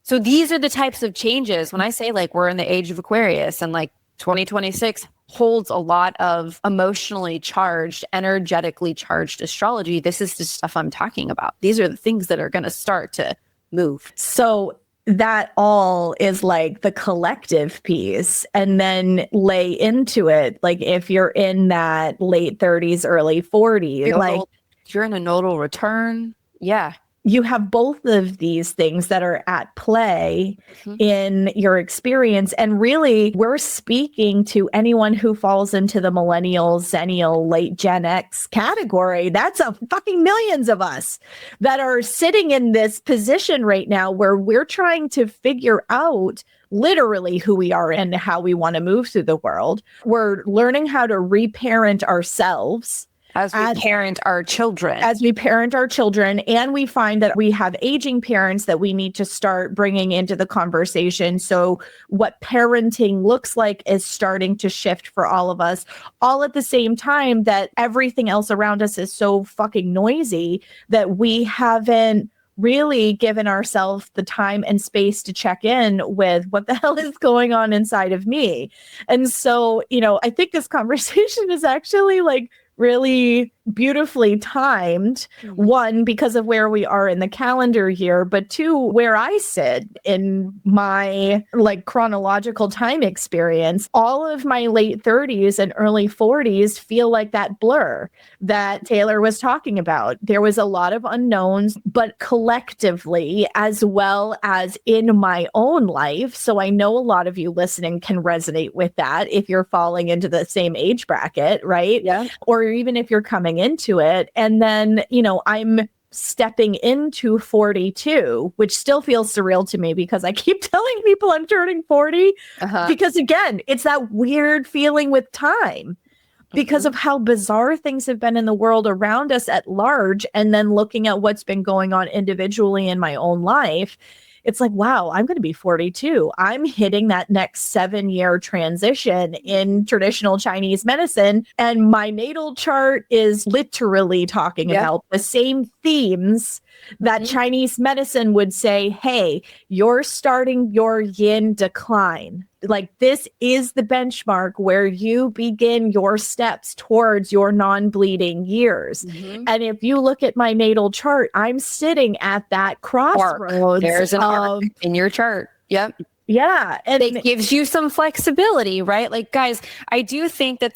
[SPEAKER 1] So these are the types of changes. When I say like we're in the age of Aquarius and like 2026 holds a lot of emotionally charged, energetically charged astrology. This is the stuff I'm talking about. These are the things that are going to start to move.
[SPEAKER 2] So that all is like the collective piece, and then lay into it. Like if you're in that late 30s, early 40s,
[SPEAKER 1] you're in a nodal return. Yeah.
[SPEAKER 2] You have both of these things that are at play in your experience. And really, we're speaking to anyone who falls into the millennial, zennial, late Gen X category. That's a fucking millions of us that are sitting in this position right now where we're trying to figure out literally who we are and how we want to move through the world. We're learning how to reparent ourselves.
[SPEAKER 1] As we parent our children.
[SPEAKER 2] And we find that we have aging parents that we need to start bringing into the conversation. So what parenting looks like is starting to shift for all of us, all at the same time that everything else around us is so fucking noisy that we haven't really given ourselves the time and space to check in with what the hell is going on inside of me. And so, I think this conversation is actually like really beautifully timed. One, because of where we are in the calendar year, but two, where I sit in my like chronological time experience. All of my late 30s and early 40s feel like that blur that Taylor was talking about. There was a lot of unknowns, but collectively, as well as in my own life. So I know a lot of you listening can resonate with that if you're falling into the same age bracket, right?
[SPEAKER 1] Yeah.
[SPEAKER 2] Or even if you're coming into it. And then, I'm stepping into 42, which still feels surreal to me because I keep telling people I'm turning 40 because again, it's that weird feeling with time because of how bizarre things have been in the world around us at large. And then looking at what's been going on individually in my own life, it's like, wow, I'm going to be 42. I'm hitting that next 7-year transition in traditional Chinese medicine. And my natal chart is literally talking about the same themes that Chinese medicine would say, hey, you're starting your yin decline. Like, this is the benchmark where you begin your steps towards your non-bleeding years. And if you look at my natal chart, I'm sitting at that crossroads.
[SPEAKER 1] There's an arc in your chart. Yep.
[SPEAKER 2] Yeah. And
[SPEAKER 1] it gives you some flexibility, right? Like, guys, I do think that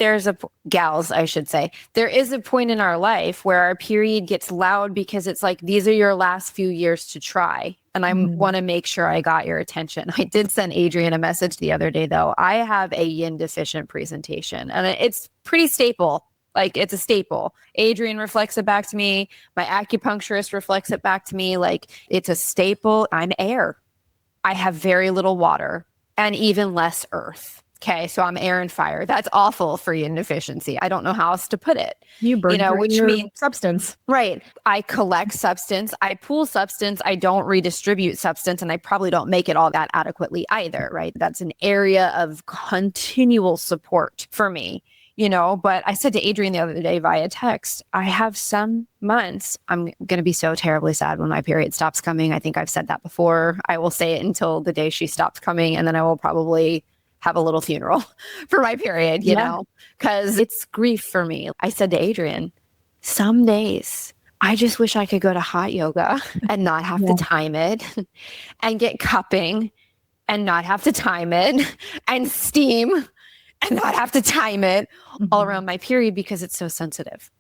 [SPEAKER 1] gals, I should say, there is a point in our life where our period gets loud because it's like, these are your last few years to try. And I want to make sure I got your attention. I did send Adrian a message the other day, though. I have a yin deficient presentation and it's pretty staple. Like, it's a staple. Adrian reflects it back to me. My acupuncturist reflects it back to me. Like, it's a staple. I'm air. I have very little water and even less earth. Okay, so I'm air and fire. That's awful for yin deficiency. I don't know how else to put it.
[SPEAKER 2] You burn
[SPEAKER 1] which means
[SPEAKER 2] substance.
[SPEAKER 1] Right. I collect substance. I pool substance. I don't redistribute substance. And I probably don't make it all that adequately either. Right. That's an area of continual support for me. But I said to Adrian the other day via text, I have some months I'm going to be so terribly sad when my period stops coming. I think I've said that before. I will say it until the day she stops coming. And then I will probably have a little funeral for my period, you know, because it's grief for me. I said to Adrian, some days I just wish I could go to hot yoga and not have to time it and get cupping and not have to time it and steam and not have to time it all around my period because it's so sensitive.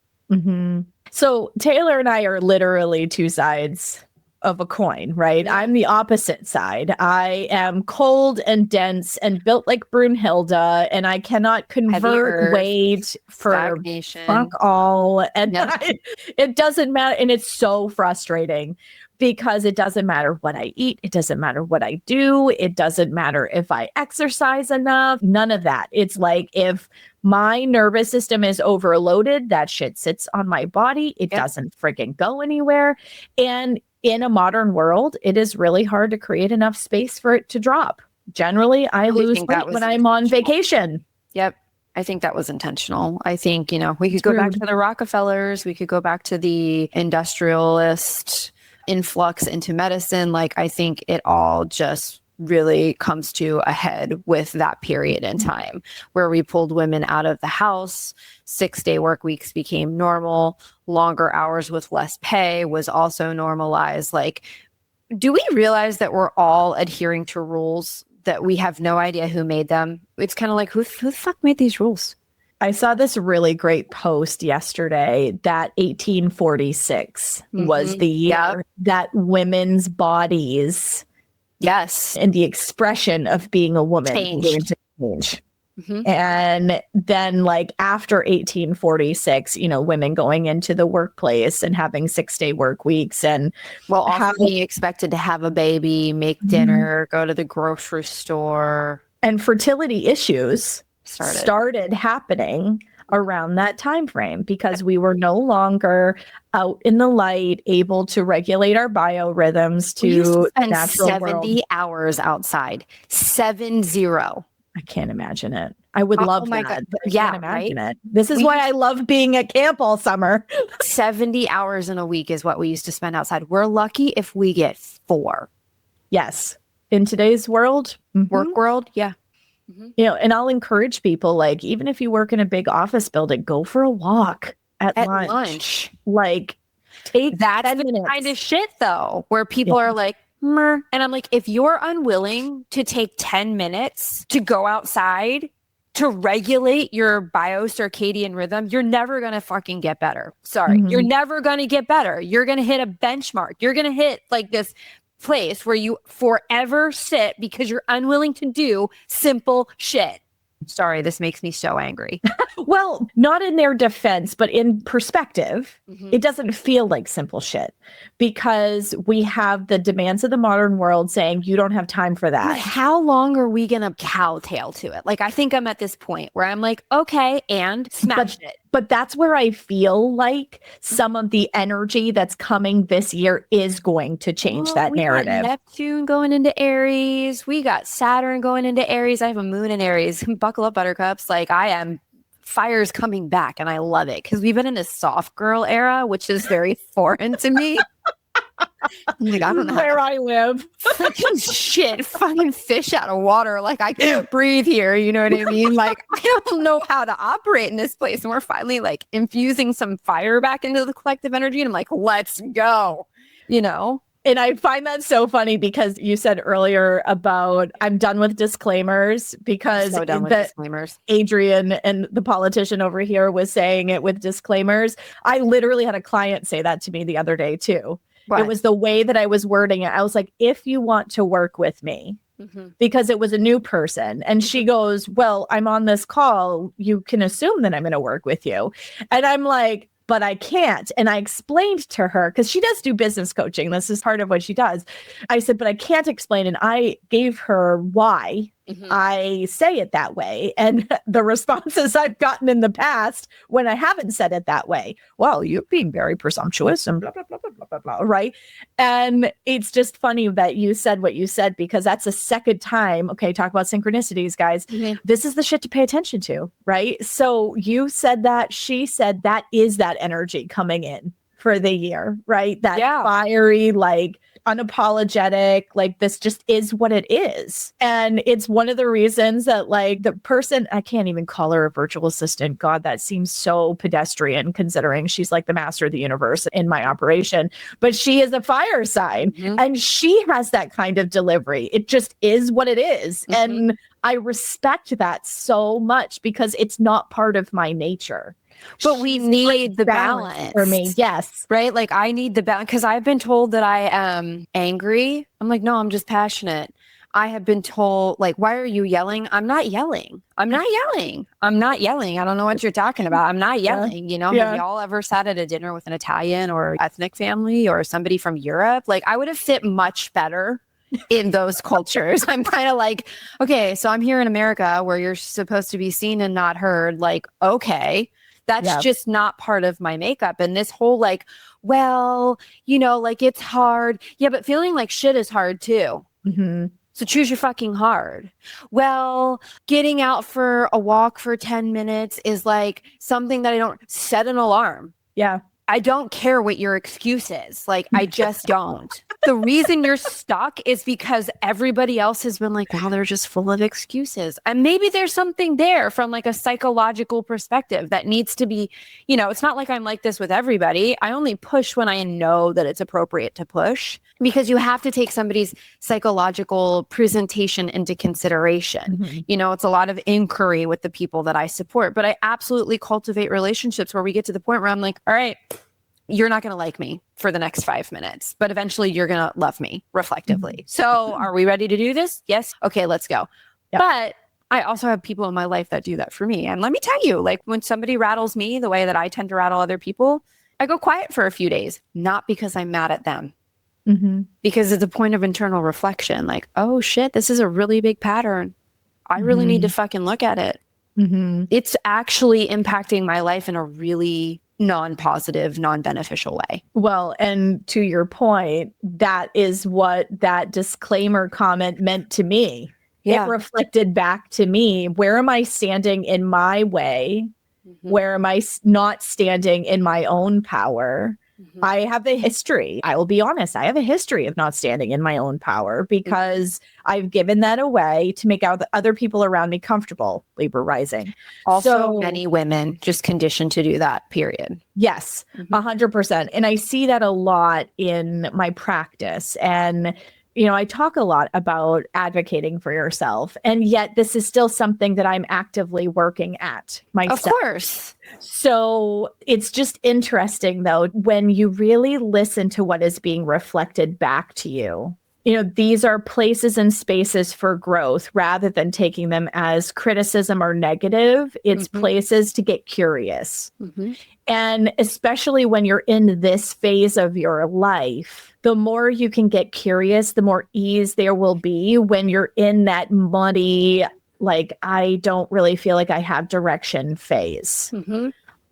[SPEAKER 2] So Taylor and I are literally two sides of a coin, right? Yeah. I'm the opposite side. I am cold and dense and built like Brunhilde, and I cannot convert weight for
[SPEAKER 1] stagnation.
[SPEAKER 2] Fuck all. And it doesn't matter. And it's so frustrating because it doesn't matter what I eat. It doesn't matter what I do. It doesn't matter if I exercise enough. None of that. It's like if my nervous system is overloaded, that shit sits on my body. It doesn't freaking go anywhere. And in a modern world, it is really hard to create enough space for it to drop. Generally, I lose weight when I'm on vacation.
[SPEAKER 1] Yep. I think that was intentional. I think, we could go back to the Rockefellers. We could go back to the industrialist influx into medicine. Like, I think it all just really comes to a head with that period in time where we pulled women out of the house. 6-day work weeks became normal. Longer hours with less pay was also normalized. Like, do we realize that we're all adhering to rules that we have no idea who made them? It's kind of like, who the fuck made these rules?
[SPEAKER 2] I saw this really great post yesterday that 1846 was the year that women's bodies and the expression of being a woman began to change. And then like after 1846, women going into the workplace and having 6-day work weeks and
[SPEAKER 1] also being expected to have a baby, make dinner, go to the grocery store.
[SPEAKER 2] And fertility issues started happening around that time frame because we were no longer out in the light, able to regulate our biorhythms to natural
[SPEAKER 1] 70 hours outside. 70.
[SPEAKER 2] I can't imagine it. I would love
[SPEAKER 1] my
[SPEAKER 2] that.
[SPEAKER 1] God.
[SPEAKER 2] But I
[SPEAKER 1] Yeah,
[SPEAKER 2] can't imagine
[SPEAKER 1] right?
[SPEAKER 2] it. This is why I love being at camp all summer.
[SPEAKER 1] 70 hours in a week is what we used to spend outside. We're lucky if we get 4.
[SPEAKER 2] Yes. In today's world,
[SPEAKER 1] Work world, yeah.
[SPEAKER 2] you know, and I'll encourage people, like, even if you work in a big office building, go for a walk at lunch. Like, take
[SPEAKER 1] that's
[SPEAKER 2] 10
[SPEAKER 1] the
[SPEAKER 2] minutes.
[SPEAKER 1] kind of shit, though, where people are like, Mer. And I'm like, if you're unwilling to take 10 minutes to go outside to regulate your biocircadian rhythm, you're never going to fucking get better. Sorry. You're never going to get better. You're going to hit a benchmark. You're going to hit like this place where you forever sit because you're unwilling to do simple shit. Sorry, this makes me so angry.
[SPEAKER 2] Well, not in their defense, but in perspective, it doesn't feel like simple shit because we have the demands of the modern world saying you don't have time for that.
[SPEAKER 1] But how long are we going to cowtail to it? Like, I think I'm at this point where I'm like, okay, and smash it.
[SPEAKER 2] But that's where I feel like some of the energy that's coming this year is going to change that narrative.
[SPEAKER 1] We got Neptune going into Aries. We got Saturn going into Aries. I have a moon in Aries. Buckle up, buttercups. Like, fire's coming back and I love it because we've been in a soft girl era, which is very foreign to me. Like, I don't know
[SPEAKER 2] where I live.
[SPEAKER 1] Fucking shit, fucking fish out of water. Like, I can't breathe here. You know what I mean? Like, I don't know how to operate in this place. And we're finally like infusing some fire back into the collective energy. And I'm like, let's go, you know?
[SPEAKER 2] And I find that so funny because you said earlier about I'm done with disclaimers because
[SPEAKER 1] so done with disclaimers.
[SPEAKER 2] Adrian and the politician over here was saying it with disclaimers. I literally had a client say that to me the other day too. What? It was the way that I was wording it. I was like, if you want to work with me, because it was a new person. And she goes, well, I'm on this call. You can assume that I'm going to work with you. And I'm like, but I can't. And I explained to her, because she does do business coaching. This is part of what she does. I said, but I can't explain. And I gave her why I say it that way. And the responses I've gotten in the past when I haven't said it that way, well, you're being very presumptuous and blah, blah, blah, blah, blah, blah, blah, right? And it's just funny that you said what you said, because that's the second time. Okay, talk about synchronicities, guys. This is the shit to pay attention to, right? So you said that, she said that is that energy coming in for the year, right? That fiery, like unapologetic, like this just is what it is. And it's one of the reasons that like the person, I can't even call her a virtual assistant. God, that seems so pedestrian considering she's like the master of the universe in my operation, but she is a fire sign and she has that kind of delivery. It just is what it is. And I respect that so much because it's not part of my nature.
[SPEAKER 1] But we need the balance
[SPEAKER 2] for me. Yes.
[SPEAKER 1] Right. Like I need the balance because I've been told that I am angry. I'm like, no, I'm just passionate. I have been told like, why are you yelling? I'm not yelling. I'm not yelling. I'm not yelling. I don't know what you're talking about. I'm not yelling. You know, have y'all ever sat at a dinner with an Italian or ethnic family or somebody from Europe? Like I would have fit much better in those cultures. I'm kind of like, okay, so I'm here in America where you're supposed to be seen and not heard. Like, okay. That's just not part of my makeup. And this whole like, well, you know, like it's hard. Yeah, but feeling like shit is hard too. So choose your fucking hard. Well, getting out for a walk for 10 minutes is like something that I don't set an alarm. Yeah. I don't care what your excuse is. Like, I just don't. The reason you're stuck is because everybody else has been like, wow, they're just full of excuses. And maybe there's something there from like a psychological perspective that needs to be, you know, it's not like I'm like this with everybody. I only push when I know that it's appropriate to push because you have to take somebody's psychological presentation into consideration. You know, it's a lot of inquiry with the people that I support, but I absolutely cultivate relationships where we get to the point where I'm like, all right, you're not going to like me for the next 5 minutes, but eventually you're going to love me reflectively. So are we ready to do this? Yes. Okay, let's go. But I also have people in my life that do that for me. And let me tell you, like when somebody rattles me the way that I tend to rattle other people, I go quiet for a few days, not because I'm mad at them, because it's a point of internal reflection. Like, oh shit, this is a really big pattern. I really need to fucking look at it. It's actually impacting my life in a really non-positive, non-beneficial way.
[SPEAKER 2] Well, and to your point, that is what that disclaimer comment meant to me. it reflected back to me, where am I standing in my way? Where am I not standing in my own power? I have a history. I will be honest. I have a history of not standing in my own power because I've given that away to make other people around me comfortable. Libra rising.
[SPEAKER 1] Also, many women just conditioned to do that, period.
[SPEAKER 2] Yes, 100%. And I see that a lot in my practice. And I talk a lot about advocating for yourself, and yet this is still something that I'm actively working at myself.
[SPEAKER 1] Of course.
[SPEAKER 2] So it's just interesting, though, when you really listen to what is being reflected back to you. These are places and spaces for growth rather than taking them as criticism or negative. It's places to get curious. And especially when you're in this phase of your life, the more you can get curious, the more ease there will be when you're in that muddy, like, I don't really feel like I have direction phase.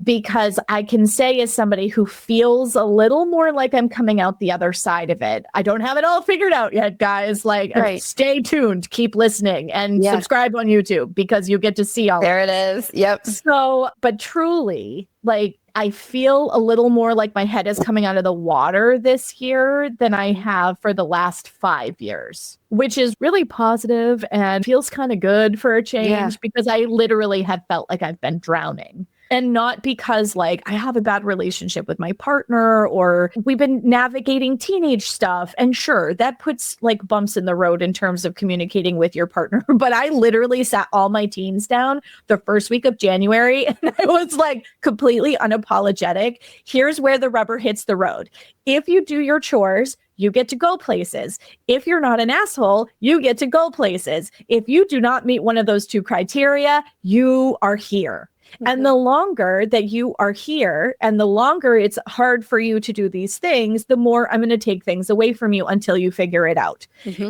[SPEAKER 2] Because I can say, as somebody who feels a little more like I'm coming out the other side of it, I don't have it all figured out yet, guys. Like, stay tuned, keep listening, and subscribe on YouTube because you get to see all.
[SPEAKER 1] There it is. Yep.
[SPEAKER 2] So, but truly, like, I feel a little more like my head is coming out of the water this year than I have for the last 5 years, which is really positive and feels kind of good for a change because I literally have felt like I've been drowning. And not because, like, I have a bad relationship with my partner or we've been navigating teenage stuff. And sure, that puts like bumps in the road in terms of communicating with your partner. But I literally sat all my teens down the first week of January and I was like completely unapologetic. Here's where the rubber hits the road. If you do your chores, you get to go places. If you're not an asshole, you get to go places. If you do not meet one of those two criteria, you are here. And the longer that you are here and the longer it's hard for you to do these things, the more I'm going to take things away from you until you figure it out.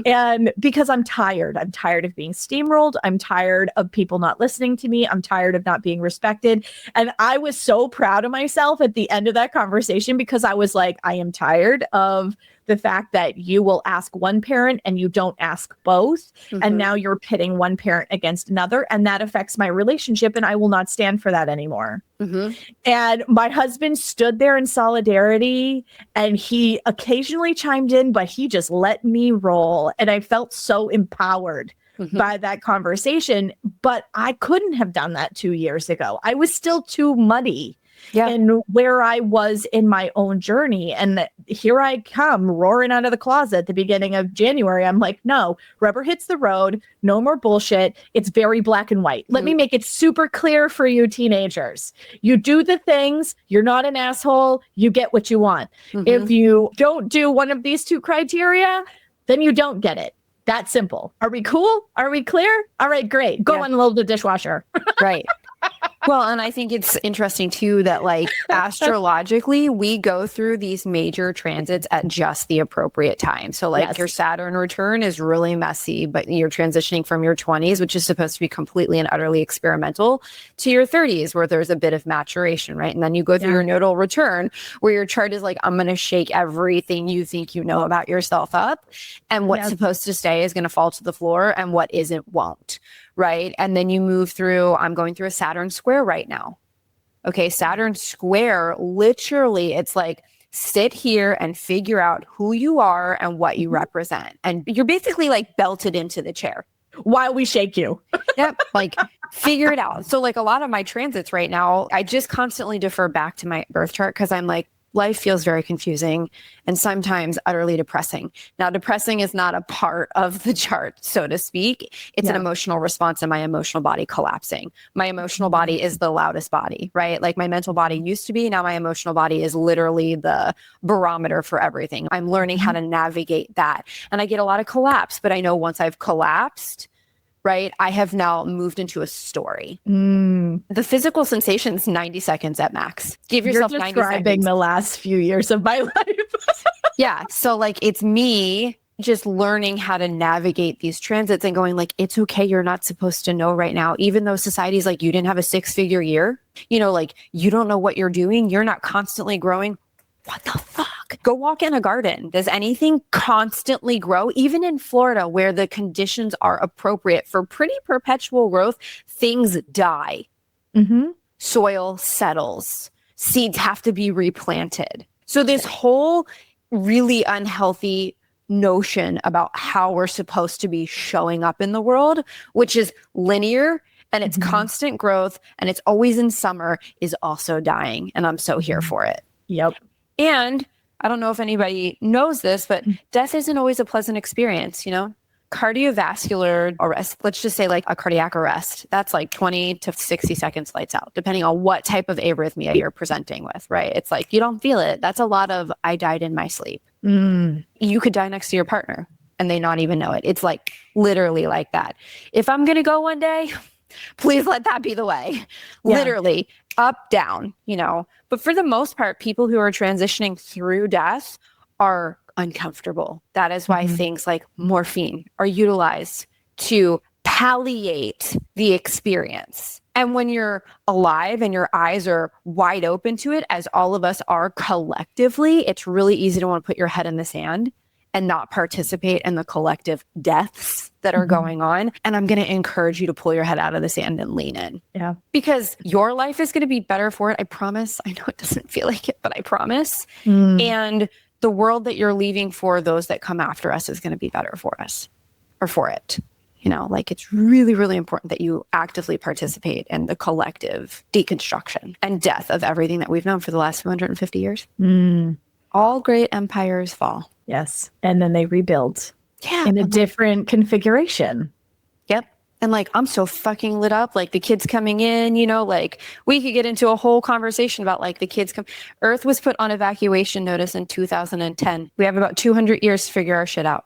[SPEAKER 2] And because I'm tired of being steamrolled. I'm tired of people not listening to me. I'm tired of not being respected. And I was so proud of myself at the end of that conversation because I was like, I am tired of the fact that you will ask one parent and you don't ask both. And now you're pitting one parent against another. And that affects my relationship. And I will not stand for that anymore. And my husband stood there in solidarity and he occasionally chimed in, but he just let me roll. And I felt so empowered by that conversation. But I couldn't have done that 2 years ago. I was still too muddy. And where I was in my own journey. And here I come roaring out of the closet at the beginning of January. I'm like, no, rubber hits the road. No more bullshit. It's very black and white. Let me make it super clear for you teenagers. You do the things. You're not an asshole. You get what you want. If you don't do one of these two criteria, then you don't get it. That simple. Are we cool? Are we clear? All right, great. Go unload the dishwasher.
[SPEAKER 1] Right. Well, and I think it's interesting too that like astrologically, we go through these major transits at just the appropriate time. So like your Saturn return is really messy, but you're transitioning from your 20s, which is supposed to be completely and utterly experimental, to your 30s, where there's a bit of maturation, right? And then you go through your nodal return, where your chart is like, I'm going to shake everything you think you know about yourself up. And what's supposed to stay is going to fall to the floor, and what isn't won't. Right. And then you move through, I'm going through a Saturn square right now. Okay. Saturn square, literally, it's like, sit here and figure out who you are and what you represent. And you're basically like belted into the chair
[SPEAKER 2] while we shake you.
[SPEAKER 1] Like figure it out. So like a lot of my transits right now, I just constantly defer back to my birth chart because I'm like, life feels very confusing and sometimes utterly depressing. Now, depressing is not a part of the chart, so to speak. It's an emotional response and my emotional body collapsing. My emotional body is the loudest body, right? Like my mental body used to be. Now my emotional body is literally the barometer for everything. I'm learning how to navigate that. And I get a lot of collapse, but I know once I've collapsed, right, I have now moved into a story. The physical sensation's 90 seconds at max. Give yourself 90 seconds. You're describing
[SPEAKER 2] the last few years of my life.
[SPEAKER 1] So like it's me just learning how to navigate these transits and going like, it's okay. You're not supposed to know right now, even though society's like, you didn't have a 6-figure year, you know, like you don't know what you're doing. You're not constantly growing. what the fuck? Go walk in a garden. Does anything constantly grow? Even in Florida, where the conditions are appropriate for pretty perpetual growth, things die. Soil settles. Seeds have to be replanted. So this whole really unhealthy notion about how we're supposed to be showing up in the world, which is linear and it's constant growth and it's always in summer, is also dying. And I'm so here for it.
[SPEAKER 2] Yep.
[SPEAKER 1] And I don't know if anybody knows this, but death isn't always a pleasant experience, you know? Cardiovascular arrest, let's just say like a cardiac arrest, that's like 20 to 60 seconds lights out, depending on what type of arrhythmia you're presenting with, right? It's like, you don't feel it. That's a lot of, I died in my sleep. You could die next to your partner and they not even know it. It's like literally like that. If I'm going to go one day, please let that be the way. Literally up, down, you know. But for the most part, people who are transitioning through death are uncomfortable. That is why things like morphine are utilized to palliate the experience. And when you're alive and your eyes are wide open to it, as all of us are collectively, it's really easy to want to put your head in the sand and not participate in the collective deaths that are going on. And I'm going to encourage you to pull your head out of the sand and lean in. Yeah. Because your life is going to be better for it. I promise. I know it doesn't feel like it, but I promise. And the world that you're leaving for those that come after us is going to be better for us or for it. You know, like it's really, really important that you actively participate in the collective deconstruction and death of everything that we've known for the last 250 years. All great empires fall.
[SPEAKER 2] Yes. And then they rebuild in a different configuration.
[SPEAKER 1] Yep. And like, I'm so fucking lit up. Like the kids coming in, you know, like we could get into a whole conversation about like the kids come. Earth was put on evacuation notice in 2010. We have about 200 years to figure our shit out.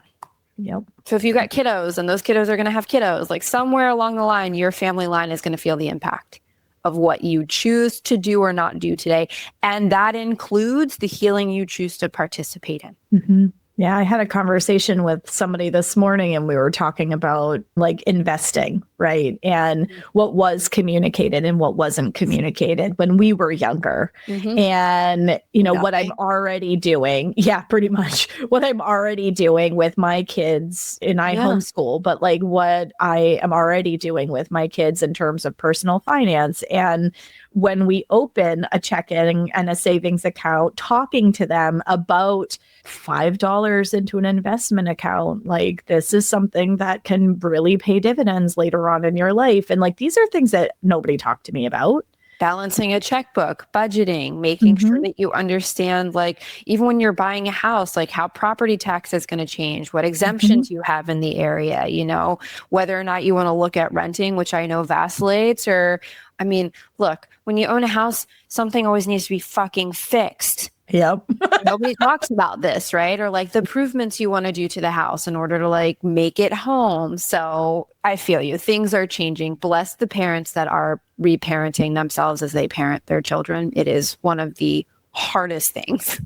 [SPEAKER 2] Yep.
[SPEAKER 1] So if you got kiddos and those kiddos are going to have kiddos, like somewhere along the line, your family line is going to feel the impact of what you choose to do or not do today. And that includes the healing you choose to participate in.
[SPEAKER 2] Yeah, I had a conversation with somebody this morning and we were talking about like investing, right? And what was communicated and what wasn't communicated when we were younger. And, you know, what I'm already doing. Yeah, pretty much what I'm already doing with my kids. And I homeschool, but like what I am already doing with my kids in terms of personal finance. And when we open a checking and a savings account, talking to them about $5 into an investment account, like this is something that can really pay dividends later on in your life. And like, these are things that nobody talked to me about.
[SPEAKER 1] Balancing a checkbook, budgeting, making sure that you understand, like, even when you're buying a house, like how property tax is going to change, what exemptions you have in the area, you know, whether or not you want to look at renting, which I know vacillates, or, I mean, look, when you own a house, something always needs to be fucking fixed.
[SPEAKER 2] Yep.
[SPEAKER 1] Nobody talks about this, right? Or like the improvements you want to do to the house in order to like make it home. So I feel you. Things are changing. Bless the parents that are reparenting themselves as they parent their children. It is one of the hardest things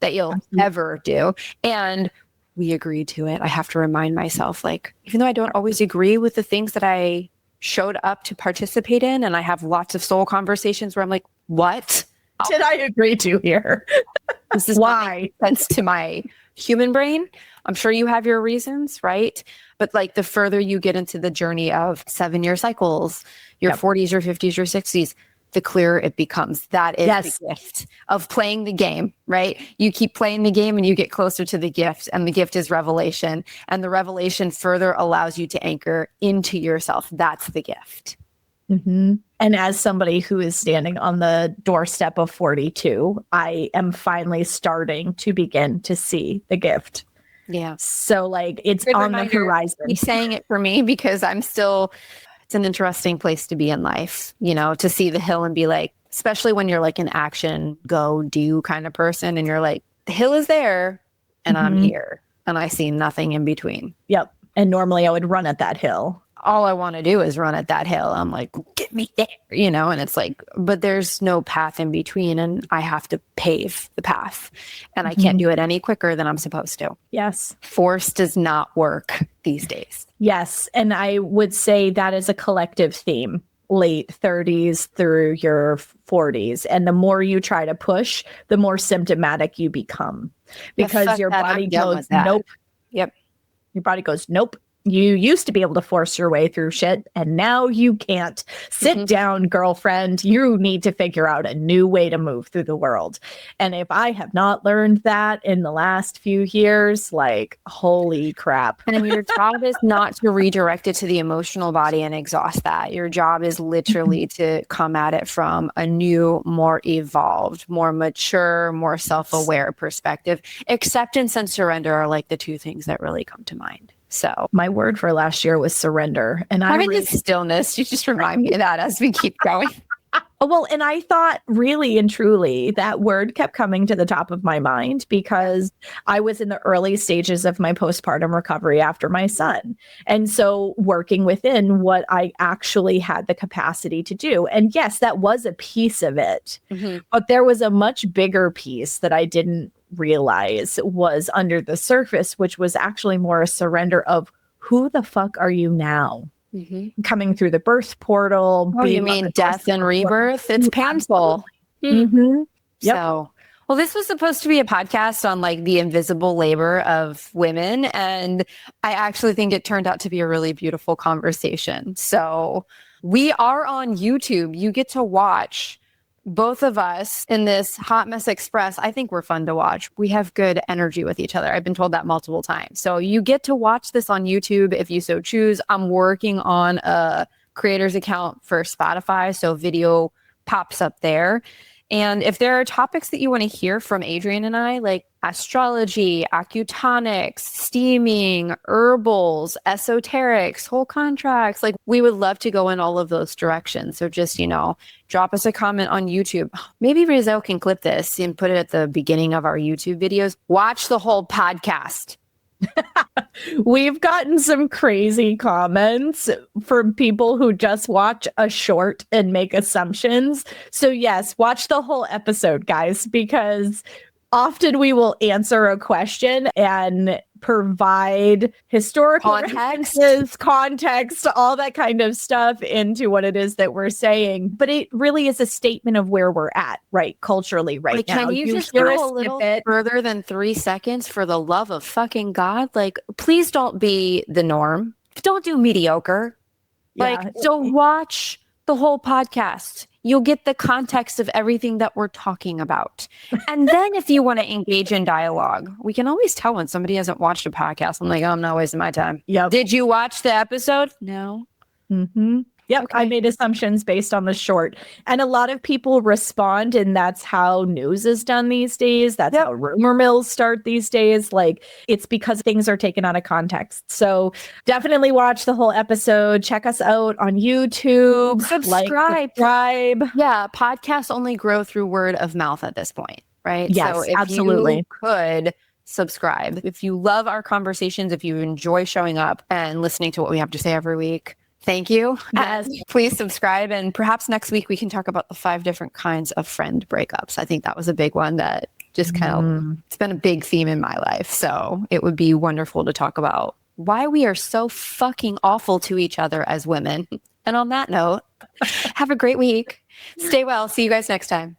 [SPEAKER 1] that you'll ever do. And we agree to it. I have to remind myself, like, even though I don't always agree with the things that I showed up to participate in, and I have lots of soul conversations where I'm like, what
[SPEAKER 2] did I agree to here?
[SPEAKER 1] This is why sense to my human brain. I'm sure you have your reasons, right? But like the further you get into the journey of 7-year cycles, your 40s, your 50s, your 60s, the clearer it becomes. That is the gift of playing the game, right? You keep playing the game and you get closer to the gift, and the gift is revelation. And the revelation further allows you to anchor into yourself. That's the gift.
[SPEAKER 2] And as somebody who is standing on the doorstep of 42, I am finally starting to begin to see the gift.
[SPEAKER 1] Yeah.
[SPEAKER 2] So like it's on the horizon.
[SPEAKER 1] He's saying it for me because I'm still, it's an interesting place to be in life, you know, to see the hill and be like, especially when you're like an action, go, do kind of person. And you're like, the hill is there and I'm here and I see nothing in between.
[SPEAKER 2] Yep. And normally I would run at that hill.
[SPEAKER 1] All I want to do is run at that hill. I'm like, get me there, you know? And it's like, but there's no path in between and I have to pave the path and I can't do it any quicker than I'm supposed to.
[SPEAKER 2] Yes.
[SPEAKER 1] Force does not work these days.
[SPEAKER 2] Yes. And I would say that is a collective theme late 30s through your 40s. And the more you try to push, the more symptomatic you become because your body goes, nope.
[SPEAKER 1] Yep.
[SPEAKER 2] Your body goes, nope. You used to be able to force your way through shit, and now you can't. Sit down, girlfriend. You need to figure out a new way to move through the world. And if I have not learned that in the last few years, like, holy crap.
[SPEAKER 1] And your job is not to redirect it to the emotional body and exhaust that. Your job is literally to come at it from a new, more evolved, more mature, more self-aware perspective. Acceptance and surrender are like the two things that really come to mind. So
[SPEAKER 2] my word for last year was surrender. And
[SPEAKER 1] I mean, stillness. You just remind me of that as we keep going.
[SPEAKER 2] Well, and I thought really and truly that word kept coming to the top of my mind because I was in the early stages of my postpartum recovery after my son. And so working within what I actually had the capacity to do. And yes, that was a piece of it, but there was a much bigger piece that I didn't realize was under the surface, which was actually more a surrender of who the fuck are you now? Coming through the birth portal.
[SPEAKER 1] Oh, you mean death and rebirth? It's painful.
[SPEAKER 2] Yep.
[SPEAKER 1] So, well, this was supposed to be a podcast on like the invisible labor of women. And I actually think it turned out to be a really beautiful conversation. So we are on YouTube. You get to watch both of us in this Hot Mess Express. I think we're fun to watch. We have good energy with each other. I've been told that multiple times. So you get to watch this on YouTube if you so choose. I'm working on a creator's account for Spotify, so video pops up there. And if there are topics that you want to hear from Adrienne and I, like astrology, acutonics, steaming, herbals, esoterics, whole contracts, like we would love to go in all of those directions. So just, drop us a comment on YouTube. Maybe Rizzo can clip this and put it at the beginning of our YouTube videos. Watch the whole podcast.
[SPEAKER 2] We've gotten some crazy comments from people who just watch a short and make assumptions. So yes, watch the whole episode, guys, because often we will answer a question and provide historical context, all that kind of stuff into what it is that we're saying. But it really is a statement of where we're at, right? Culturally right now.
[SPEAKER 1] Can you just go a little further than 3 seconds for the love of fucking God? Like, please don't be the norm. Don't do mediocre. So watch the whole podcast. You'll get the context of everything that we're talking about. And then if you want to engage in dialogue, we can always tell when somebody hasn't watched a podcast. I'm like, oh, I'm not wasting my time.
[SPEAKER 2] Yep.
[SPEAKER 1] Did you watch the episode? No.
[SPEAKER 2] Yep.
[SPEAKER 1] Okay.
[SPEAKER 2] I made assumptions based on the short. And a lot of people respond, and that's how news is done these days. That's how rumor mills start these days. Like, it's because things are taken out of context. So definitely watch the whole episode. Check us out on YouTube.
[SPEAKER 1] Subscribe. Yeah. Podcasts only grow through word of mouth at this point, right?
[SPEAKER 2] Yes,
[SPEAKER 1] so if
[SPEAKER 2] absolutely.
[SPEAKER 1] You could subscribe. If you love our conversations, if you enjoy showing up and listening to what we have to say every week, thank you.
[SPEAKER 2] Yes.
[SPEAKER 1] Please subscribe. And perhaps next week we can talk about the 5 different kinds of friend breakups. I think that was a big one that just kind of, it's been a big theme in my life. So it would be wonderful to talk about why we are so fucking awful to each other as women. And on that note, have a great week. Stay well. See you guys next time.